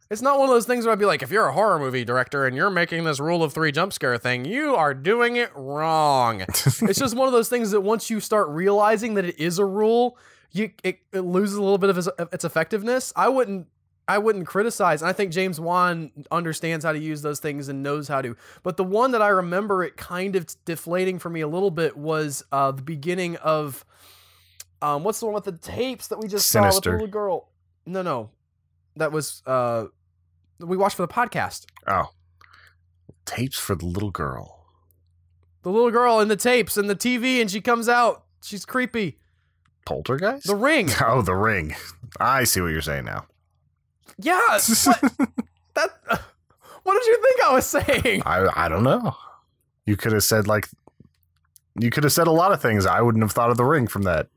It's not one of those things where I'd be like, if you're a horror movie director and you're making this rule of 3 jump scare thing, you are doing it wrong. It's just one of those things that once you start realizing that it is a rule, it loses a little bit of its effectiveness. I wouldn't criticize. And I think James Wan understands how to use those things and knows how to. But the one that I remember it kind of deflating for me a little bit was the beginning of what's the one with the tapes that we just saw with the little girl? No. That was we watched for the podcast. Oh. Tapes for the little girl. The little girl in the tapes and the TV, and she comes out. She's creepy. Poltergeist? The Ring. Oh, The Ring. I see what you're saying now. Yeah. What What did you think I was saying? I don't know. You could have said a lot of things. I wouldn't have thought of The Ring from that.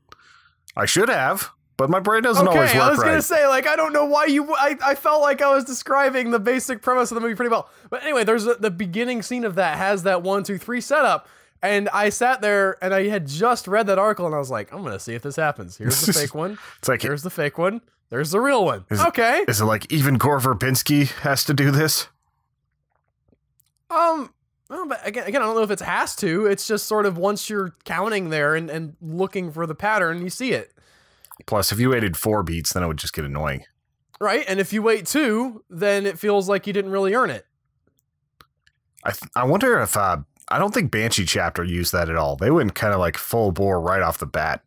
I should have, but my brain doesn't always work right. I was going to say, like, I don't know why I felt like I was describing the basic premise of the movie pretty well. But anyway, there's the beginning scene of that has that 1, 2, 3 setup. And I sat there and I had just read that article and I was like, I'm going to see if this happens. Here's the fake one. It's like, here's the fake one. There's the real one. Is it like even Gore Verbinski has to do this? Well, but again, I don't know if it has to. It's just sort of once you're counting there and looking for the pattern, you see it. Plus, if you waited 4 beats, then it would just get annoying. Right, and if you wait 2, then it feels like you didn't really earn it. I wonder if I don't think Banshee Chapter used that at all. They went kind of like full bore right off the bat.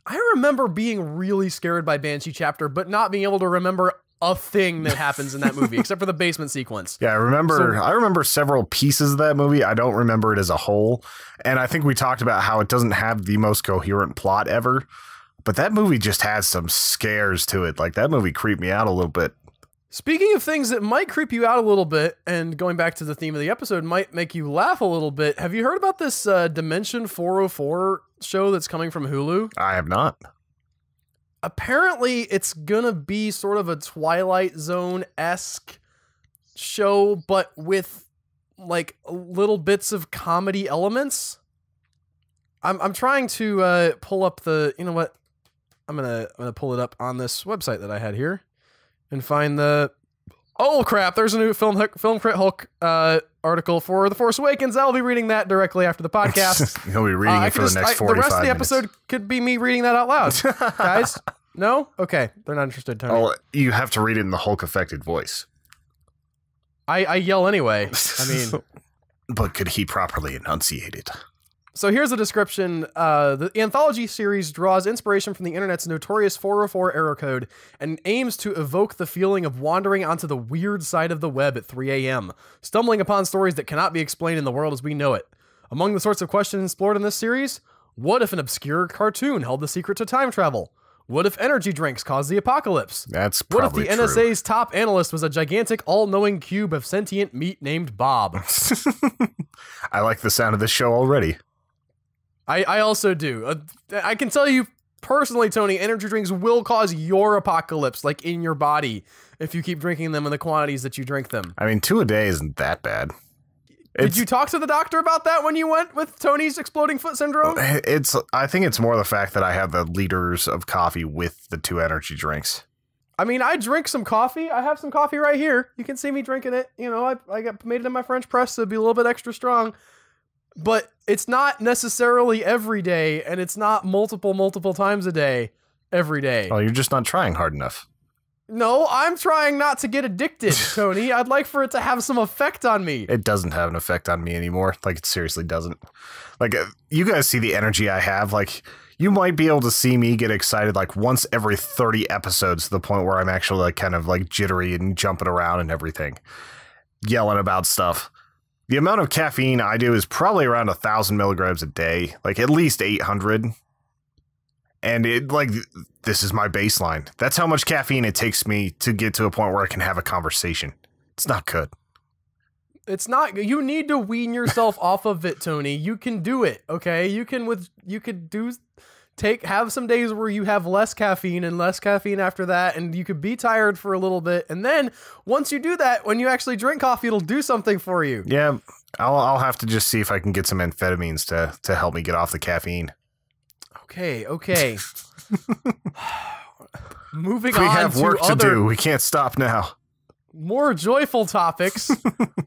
I remember being really scared by Banshee Chapter, but not being able to remember a thing that happens in that movie, except for the basement sequence. Yeah, I remember several pieces of that movie. I don't remember it as a whole. And I think we talked about how it doesn't have the most coherent plot ever. But that movie just has some scares to it. Like, that movie creeped me out a little bit. Speaking of things that might creep you out a little bit, and going back to the theme of the episode, might make you laugh a little bit, have you heard about this Dimension 404 show that's coming from Hulu? I have not. Apparently, it's gonna be sort of a Twilight Zone-esque show, but with, like, little bits of comedy elements. I'm trying to pull up the... You know what? I'm gonna pull it up on this website that I had here. And find the... Oh, crap. There's a new Film Crit Hulk article for The Force Awakens. I'll be reading that directly after the podcast. You'll be reading it for the next 45 minutes. The rest of the episode could be me reading that out loud. Guys? No? Okay. They're not interested, Tony. Oh, you have to read it in the Hulk-affected voice. I yell anyway. I mean... But could he properly enunciate it? So here's a description. The anthology series draws inspiration from the internet's notorious 404 error code and aims to evoke the feeling of wandering onto the weird side of the web at 3 a.m., stumbling upon stories that cannot be explained in the world as we know it. Among the sorts of questions explored in this series, what if an obscure cartoon held the secret to time travel? What if energy drinks caused the apocalypse? That's probably What if the NSA's top analyst was a gigantic, all-knowing cube of sentient meat named Bob? I like the sound of this show already. I also do. I can tell you personally, Tony, energy drinks will cause your apocalypse, like, in your body, if you keep drinking them in the quantities that you drink them. I mean, 2 a day isn't that bad. Did you talk to the doctor about that when you went with Tony's exploding foot syndrome? I think it's more the fact that I have the liters of coffee with the 2 energy drinks. I mean, I drink some coffee. I have some coffee right here. You can see me drinking it. You know, I made it in my French press to be a little bit extra strong. But it's not necessarily every day, and it's not multiple times a day every day. Oh, you're just not trying hard enough. No, I'm trying not to get addicted, Tony. I'd like for it to have some effect on me. It doesn't have an effect on me anymore. Like, it seriously doesn't. Like, you guys see the energy I have. Like, you might be able to see me get excited like once every 30 episodes to the point where I'm actually like kind of like jittery and jumping around and everything, yelling about stuff. The amount of caffeine I do is probably around 1,000 milligrams a day, like at least 800. And this is my baseline. That's how much caffeine it takes me to get to a point where I can have a conversation. It's not good. It's not. You need to wean yourself off of it, Tony. You can do it. Okay. Have some days where you have less caffeine and less caffeine after that, and you could be tired for a little bit. And then once you do that, when you actually drink coffee, it'll do something for you. Yeah. I'll have to just see if I can get some amphetamines to help me get off the caffeine. Okay. Moving on. We have work to do. We can't stop now. More joyful topics.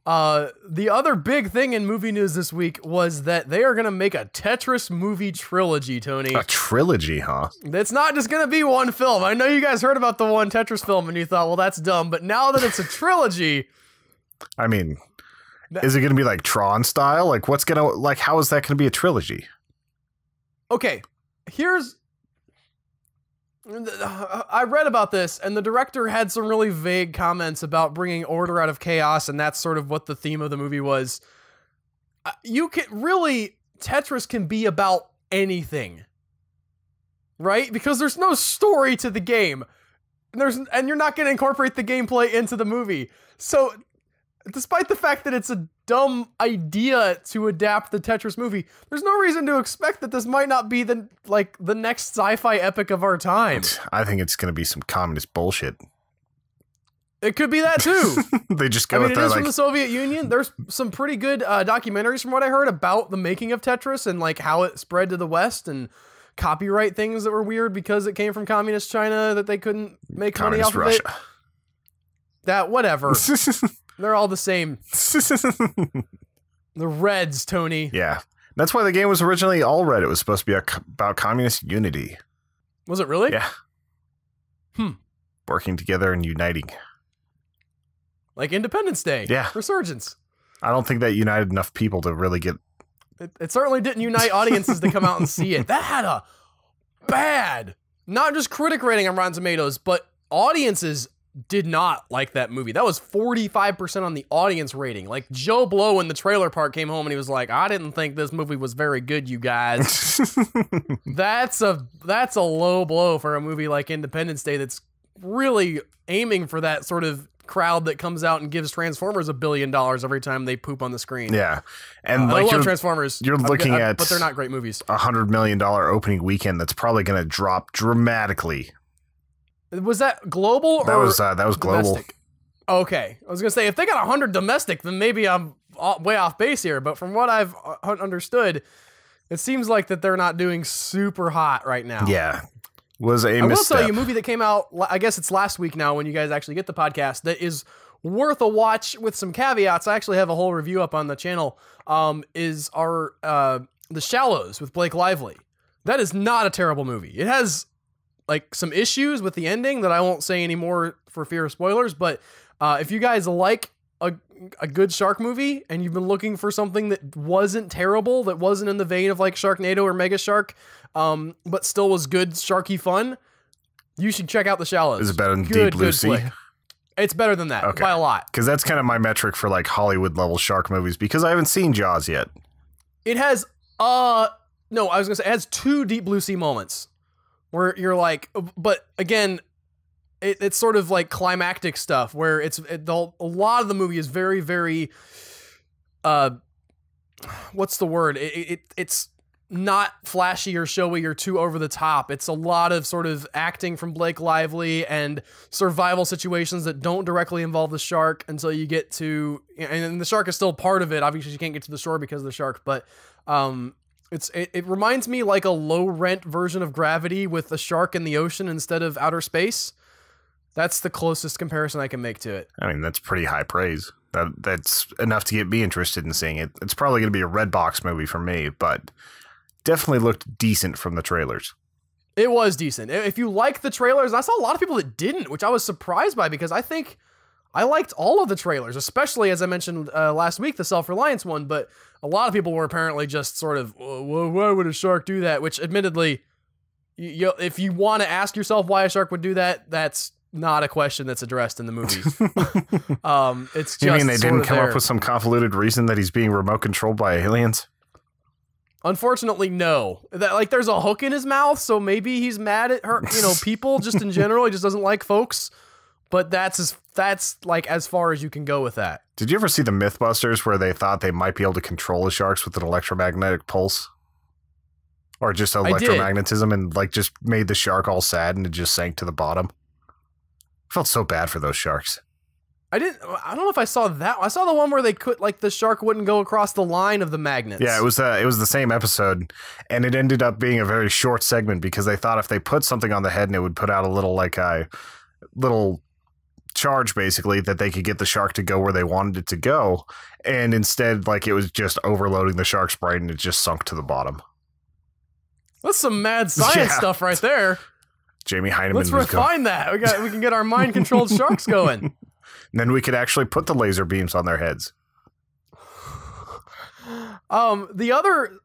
The other big thing in movie news this week was that they are going to make a Tetris movie trilogy, Tony. A trilogy, huh? It's not just going to be one film. I know you guys heard about the one Tetris film and you thought, well, that's dumb. But now that it's a trilogy... I mean, is it going to be like Tron style? Like, how is that going to be a trilogy? Okay, I read about this, and the director had some really vague comments about bringing order out of chaos, and that's sort of what the theme of the movie was. Tetris can be about anything, right? Because there's no story to the game, and you're not going to incorporate the gameplay into the movie. So despite the fact that it's a dumb idea to adapt the Tetris movie, there's no reason to expect that this might not be the next sci-fi epic of our time. I think it's going to be some communist bullshit. It could be that too. They just go I mean, with it that, is from the Soviet Union. There's some pretty good documentaries from what I heard about the making of Tetris and like how it spread to the West and copyright things that were weird because it came from communist China that they couldn't make money off Russia. of it. That whatever. They're all the same. The Reds, Tony. Yeah. That's why the game was originally all red. It was supposed to be about communist unity. Was it really? Yeah. Working together and uniting. Like Independence Day. Yeah. Resurgence. I don't think that united enough people to really get... It certainly didn't unite audiences to come out and see it. That had a bad, not just critic rating on Rotten Tomatoes, but audiences did not like that movie. That was 45% on the audience rating. Like Joe Blow in the trailer park came home and he was like, I didn't think this movie was very good, you guys. That's a low blow for a movie like Independence Day that's really aiming for that sort of crowd that comes out and gives Transformers $1 billion every time they poop on the screen. Yeah. And I love Transformers. You're looking at... But they're not great movies. $100 million opening weekend that's probably going to drop dramatically. Was that global that or was global. domestic? Okay. I was going to say, if they got 100 domestic, then maybe I'm way off base here. But from what I've understood, it seems like that they're not doing super hot right now. Yeah. Was a misstep. I will tell you a movie that came out, I guess it's last week now when you guys actually get the podcast, that is worth a watch with some caveats. I actually have a whole review up on the channel, is our The Shallows with Blake Lively. That is not a terrible movie. It has like some issues with the ending that I won't say anymore for fear of spoilers, but if you guys like a good shark movie and you've been looking for something that wasn't terrible, that wasn't in the vein of like Sharknado or Mega Shark, but still was good sharky fun, you should check out The Shallows. Is it better than Deep Blue Sea? Flick. It's better than that by a lot. Because that's kind of my metric for like Hollywood level shark movies because I haven't seen Jaws yet. It has no, I was gonna say it has 2 Deep Blue Sea moments where you're like, but again, it's sort of like climactic stuff where a lot of the movie is very, very, what's the word? It's not flashy or showy or too over the top. It's a lot of sort of acting from Blake Lively and survival situations that don't directly involve the shark until you get to, and the shark is still part of it. Obviously you can't get to the shore because of the shark, but, it reminds me like a low rent version of Gravity with a shark in the ocean instead of outer space. That's the closest comparison I can make to it. I mean, that's pretty high praise. That's enough to get me interested in seeing it. It's probably going to be a red box movie for me, but definitely looked decent from the trailers. It was decent. If you like the trailers, I saw a lot of people that didn't, which I was surprised by because I think I liked all of the trailers, especially as I mentioned last week, the Self-Reliance one, but a lot of people were apparently just sort of, well, why would a shark do that? Which admittedly, if you want to ask yourself why a shark would do that, that's not a question that's addressed in the movie. It's just, you mean they didn't come there. up with some convoluted reason that he's being remote controlled by aliens? Unfortunately, no. There's a hook in his mouth, so maybe he's mad at her, people just in general. He just doesn't like folks. But that's like as far as you can go with that. Did you ever see the Mythbusters where they thought they might be able to control the sharks with an electromagnetic pulse? Or just electromagnetism and like just made the shark all sad and it just sank to the bottom? I felt so bad for those sharks. I don't know if I saw that. I saw the one where they could, like, the shark wouldn't go across the line of the magnets. Yeah, it was the same episode, and it ended up being a very short segment because they thought if they put something on the head and it would put out a little, like, a little charge, basically, that they could get the shark to go where they wanted it to go, and instead, like, it was just overloading the shark's brain and it just sunk to the bottom. That's some mad science stuff right there. Jamie Heineman. Let's refine that. We can get our mind-controlled sharks going. And then we could actually put the laser beams on their heads. The other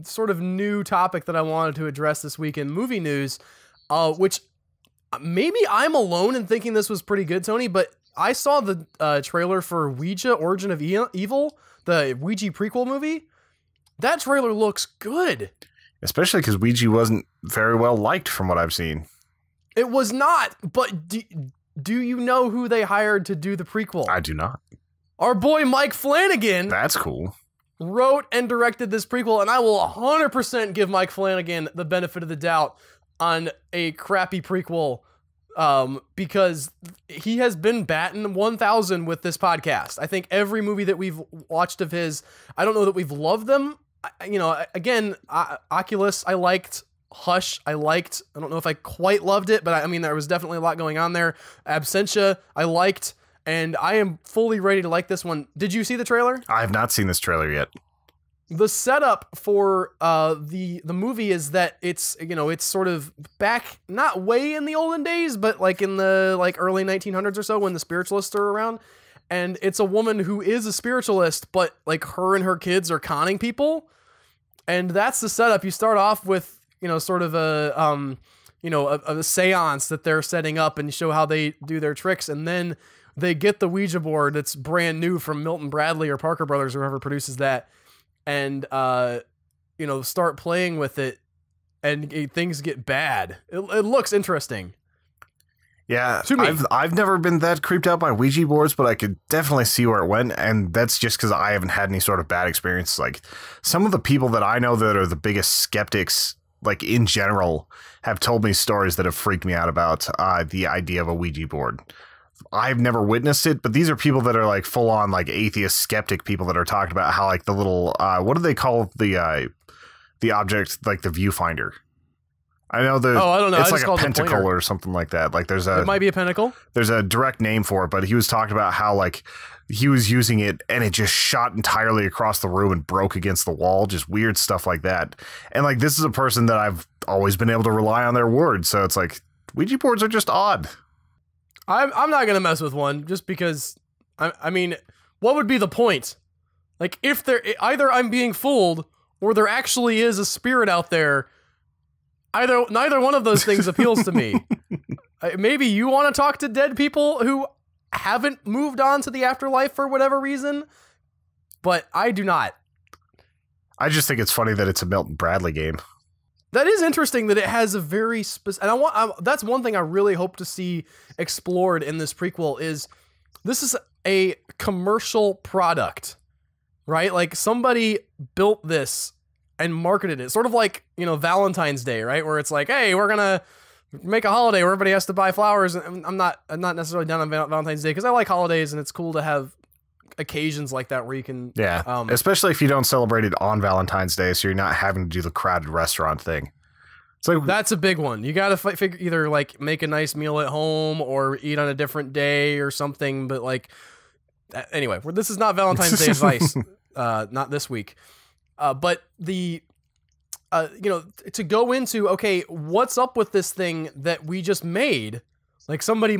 sort of new topic that I wanted to address this week in movie news, which maybe I'm alone in thinking this was pretty good, Tony, but I saw the trailer for Ouija, Origin of Evil, the Ouija prequel movie. That trailer looks good. Especially because Ouija wasn't very well liked from what I've seen. It was not, but do you know who they hired to do the prequel? I do not. Our boy Mike Flanagan That's cool. wrote and directed this prequel, and I will 100% give Mike Flanagan the benefit of the doubt on a crappy prequel, because he has been batting 1,000 with this podcast. I think every movie that we've watched of his, I don't know that we've loved them. Again, Oculus, I liked. Hush, I liked. I don't know if I quite loved it, but I mean, there was definitely a lot going on there. Absentia, I liked, and I am fully ready to like this one. Did you see the trailer? I have not seen this trailer yet. The setup for the movie is that it's sort of back, not way in the olden days, but like in the early 1900s or so, when the spiritualists are around, and it's a woman who is a spiritualist, but like her and her kids are conning people, and that's the setup. You start off with sort of a seance that they're setting up, and you show how they do their tricks, and then they get the Ouija board that's brand new from Milton Bradley or Parker Brothers, or whoever produces that, and start playing with it, and things get bad. It looks interesting. Yeah, to me. I've never been that creeped out by Ouija boards, but I could definitely see where it went, and that's just because I haven't had any sort of bad experience. Like, some of the people that I know that are the biggest skeptics, like in general, have told me stories that have freaked me out about the idea of a Ouija board. I've never witnessed it, but these are people that are like full on like atheist skeptic people that are talking about how like the little what do they call the object, like the viewfinder? I know I don't know. It's like a pentacle or something like that. Like it might be a pentacle. There's a direct name for it, but he was talking about how like he was using it and it just shot entirely across the room and broke against the wall. Just weird stuff like that. And like, this is a person that I've always been able to rely on their word. So it's like, Ouija boards are just odd. I'm not going to mess with one just because, I mean, what would be the point? Like, if either I'm being fooled or there actually is a spirit out there, neither one of those things appeals to me. Maybe you want to talk to dead people who haven't moved on to the afterlife for whatever reason, but I do not. I just think it's funny that it's a Milton Bradley game. That is interesting that it has a very specific, and that's one thing I really hope to see explored in this prequel. Is this is a commercial product, right? Like, somebody built this and marketed it, sort of like Valentine's Day, right? Where it's like, hey, we're gonna make a holiday where everybody has to buy flowers. And I'm not necessarily down on Valentine's Day because I like holidays and it's cool to have occasions like that where you can, especially if you don't celebrate it on Valentine's Day, so you're not having to do the crowded restaurant thing. It's like, that's a big one. You got to figure either like make a nice meal at home or eat on a different day or something. But like, anyway, this is not Valentine's Day advice, not this week. But the, to go into, okay, what's up with this thing that we just made? Like, somebody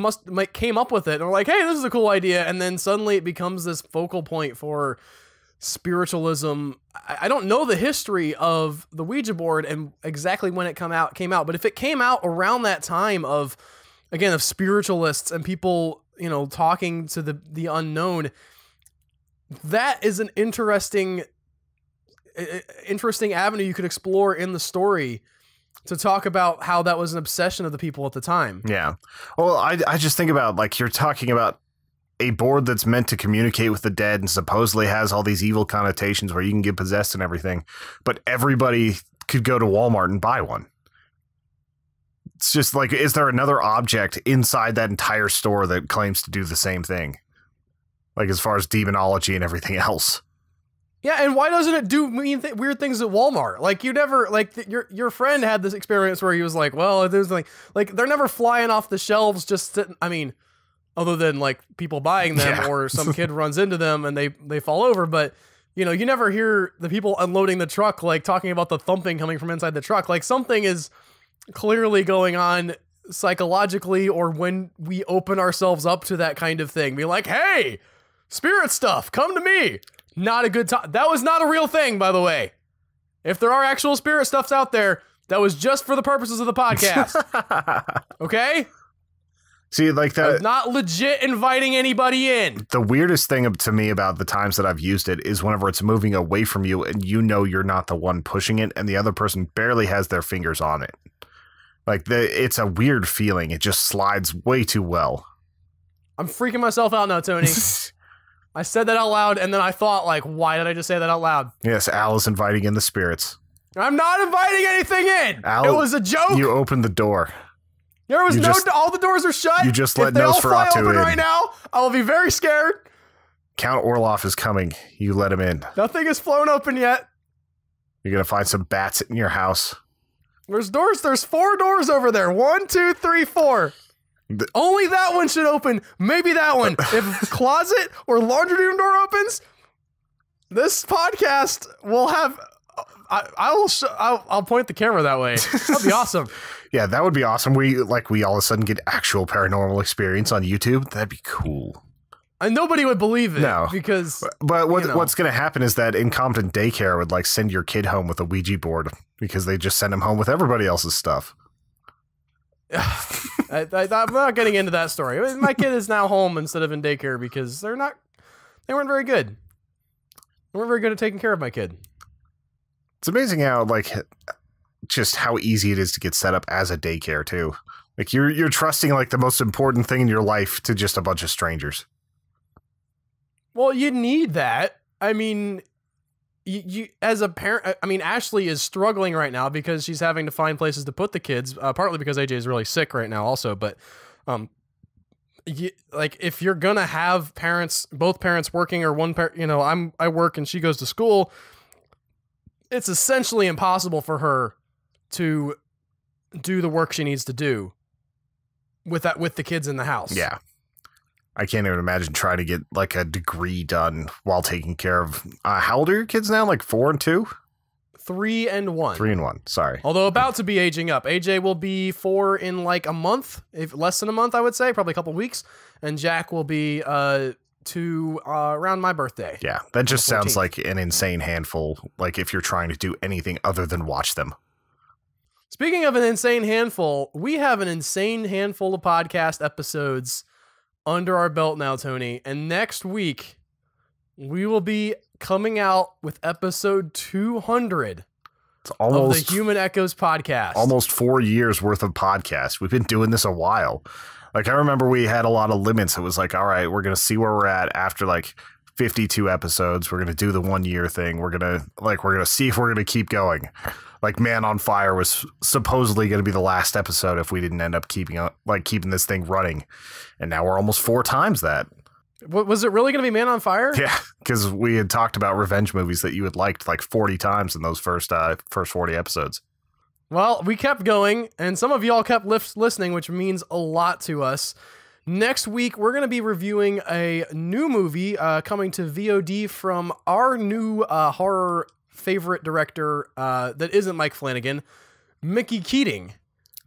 came up with it and we're like, hey, this is a cool idea. And then suddenly it becomes this focal point for spiritualism. I don't know the history of the Ouija board and exactly when it came out. But if it came out around that time of spiritualists and people, talking to the unknown, that is an interesting avenue you could explore in the story to talk about how that was an obsession of the people at the time. Yeah. Well, I just think about, like, you're talking about a board that's meant to communicate with the dead and supposedly has all these evil connotations where you can get possessed and everything, but everybody could go to Walmart and buy one. It's just like, is there another object inside that entire store that claims to do the same thing? Like, as far as demonology and everything else. Yeah, and why doesn't it do weird things at Walmart? Like, you never, like, your friend had this experience where he was like, well, there's like they're never flying off the shelves just sitting, I mean, other than like people buying them or some kid runs into them and they fall over, but you never hear the people unloading the truck like talking about the thumping coming from inside the truck. Like, something is clearly going on psychologically, or when we open ourselves up to that kind of thing, be like, hey, spirit stuff, come to me. Not a good time. That was not a real thing, by the way. If there are actual spirit stuffs out there, that was just for the purposes of the podcast. Okay? See, like that. I was not legit inviting anybody in. The weirdest thing to me about the times that I've used it is whenever it's moving away from you and you're not the one pushing it and the other person barely has their fingers on it. Like, it's a weird feeling. It just slides way too well. I'm freaking myself out now, Tony. I said that out loud, and then I thought, like, why did I just say that out loud? Yes, Al is inviting in the spirits. I'm not inviting anything in. Al, it was a joke. You opened the door. There was all the doors are shut. You just if let they all fly Nosferatu open in. right now, I will be very scared. Count Orloff is coming. You let him in. Nothing has flown open yet. You're going to find some bats in your house. There's doors. There's 4 doors over there. 1, 2, 3, 4. Only that one should open. Maybe that one. If closet or laundry room door opens, this podcast will have... I'll point the camera that way. That'd be awesome. Yeah, that would be awesome. We all of a sudden get actual paranormal experience on YouTube. That'd be cool. And nobody would believe it. No, because what's going to happen is that incompetent daycare would like send your kid home with a Ouija board because they just send him home with everybody else's stuff. I'm not getting into that story. My kid is now home instead of in daycare because they weren't very good. They weren't very good at taking care of my kid. It's amazing how just how easy it is to get set up as a daycare too. Like you're trusting like the most important thing in your life to just a bunch of strangers. Well, you need that. I mean, you as a parent, I mean, Ashley is struggling right now because she's having to find places to put the kids, partly because AJ is really sick right now also, but if you're going to have both parents working or one parent, I work and she goes to school, it's essentially impossible for her to do the work she needs to do with the kids in the house. Yeah. I can't even imagine trying to get like a degree done while taking care of how old are your kids now? Like 4 and 2? 3 and 1. 3 and 1. Sorry. Although about to be aging up. AJ will be 4 in like a month, if less than a month, I would say, probably a couple weeks, and Jack will be 2 around my birthday. Yeah, that just sounds like an insane handful. Like if you're trying to do anything other than watch them. Speaking of an insane handful, we have an insane handful of podcast episodes under our belt now, Tony. And next week, we will be coming out with episode 200 of the Human Echoes podcast. Almost 4 years worth of podcasts. We've been doing this a while. Like, I remember we had a lot of limits. It was like, all right, we're going to see where we're at after like 52 episodes. We're going to do the 1 year thing. We're going to see if we're going to keep going. Like Man on Fire was supposedly going to be the last episode if we didn't end up keeping this thing running. And now we're almost 4 times that. Was it really going to be Man on Fire? Yeah, because we had talked about revenge movies that you had liked like 40 times in those first 40 episodes. Well, we kept going, and some of y'all kept listening, which means a lot to us. Next week, we're going to be reviewing a new movie coming to VOD from our new horror favorite director that isn't Mike Flanagan, Mickey Keating.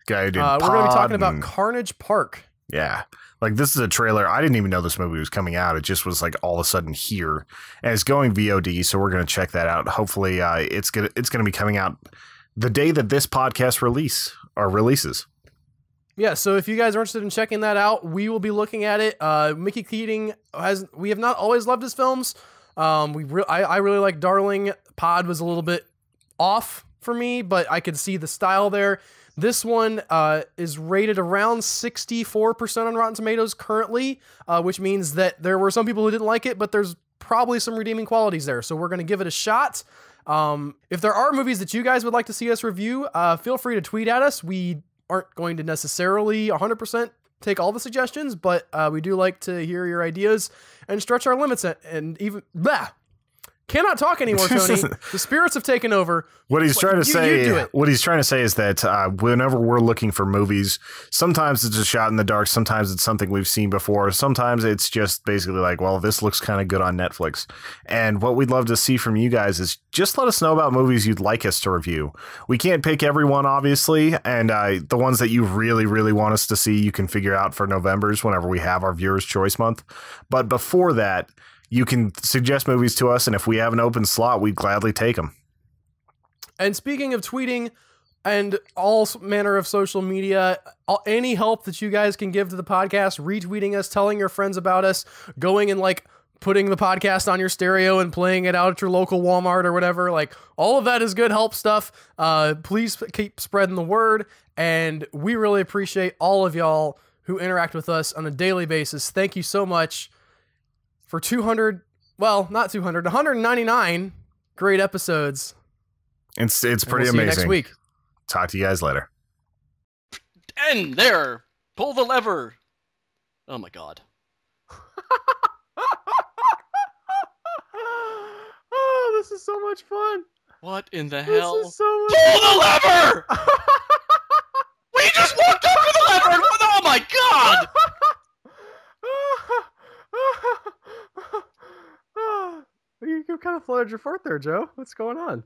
Guy who did we're going to be talking about Carnage Park. Yeah. Like, this is a trailer. I didn't even know this movie was coming out. It just was like all of a sudden here, and it's going VOD. So we're going to check that out. Hopefully it's going to be coming out the day that this podcast releases. Yeah. So if you guys are interested in checking that out, we will be looking at it. Mickey Keating we have not always loved his films. I really like Darling. Pod was a little bit off for me, but I could see the style there. This one is rated around 64% on Rotten Tomatoes currently, which means that there were some people who didn't like it, but there's probably some redeeming qualities there. So we're going to give it a shot. If there are movies that you guys would like to see us review, feel free to tweet at us. We aren't going to necessarily 100% take all the suggestions, but we do like to hear your ideas and stretch our limits and even... Cannot talk anymore, Tony. The spirits have taken over. What he's trying to say is that whenever we're looking for movies, sometimes it's a shot in the dark. Sometimes it's something we've seen before. Sometimes it's just basically like, well, this looks kind of good on Netflix. And what we'd love to see from you guys is just let us know about movies you'd like us to review. We can't pick everyone, obviously. And the ones that you really, really want us to see, you can figure out for November's whenever we have our Viewers' Choice Month. But before that, you can suggest movies to us, and if we have an open slot, we'd gladly take them. And speaking of tweeting and all manner of social media, any help that you guys can give to the podcast, retweeting us, telling your friends about us, going and like putting the podcast on your stereo and playing it out at your local Walmart or whatever, like all of that is good help stuff. Please keep spreading the word, and we really appreciate all of y'all who interact with us on a daily basis. Thank you so much. for 200, well, not 200, 199 great episodes. It's pretty We'll see amazing. you next week. Talk to you guys later. And there, pull the lever. Oh my god. Oh, this is so much fun. What in the hell? This is so much Pull the lever! We just walked up to the lever! Oh my god! You kind of fluttered your fart there, Joe. What's going on?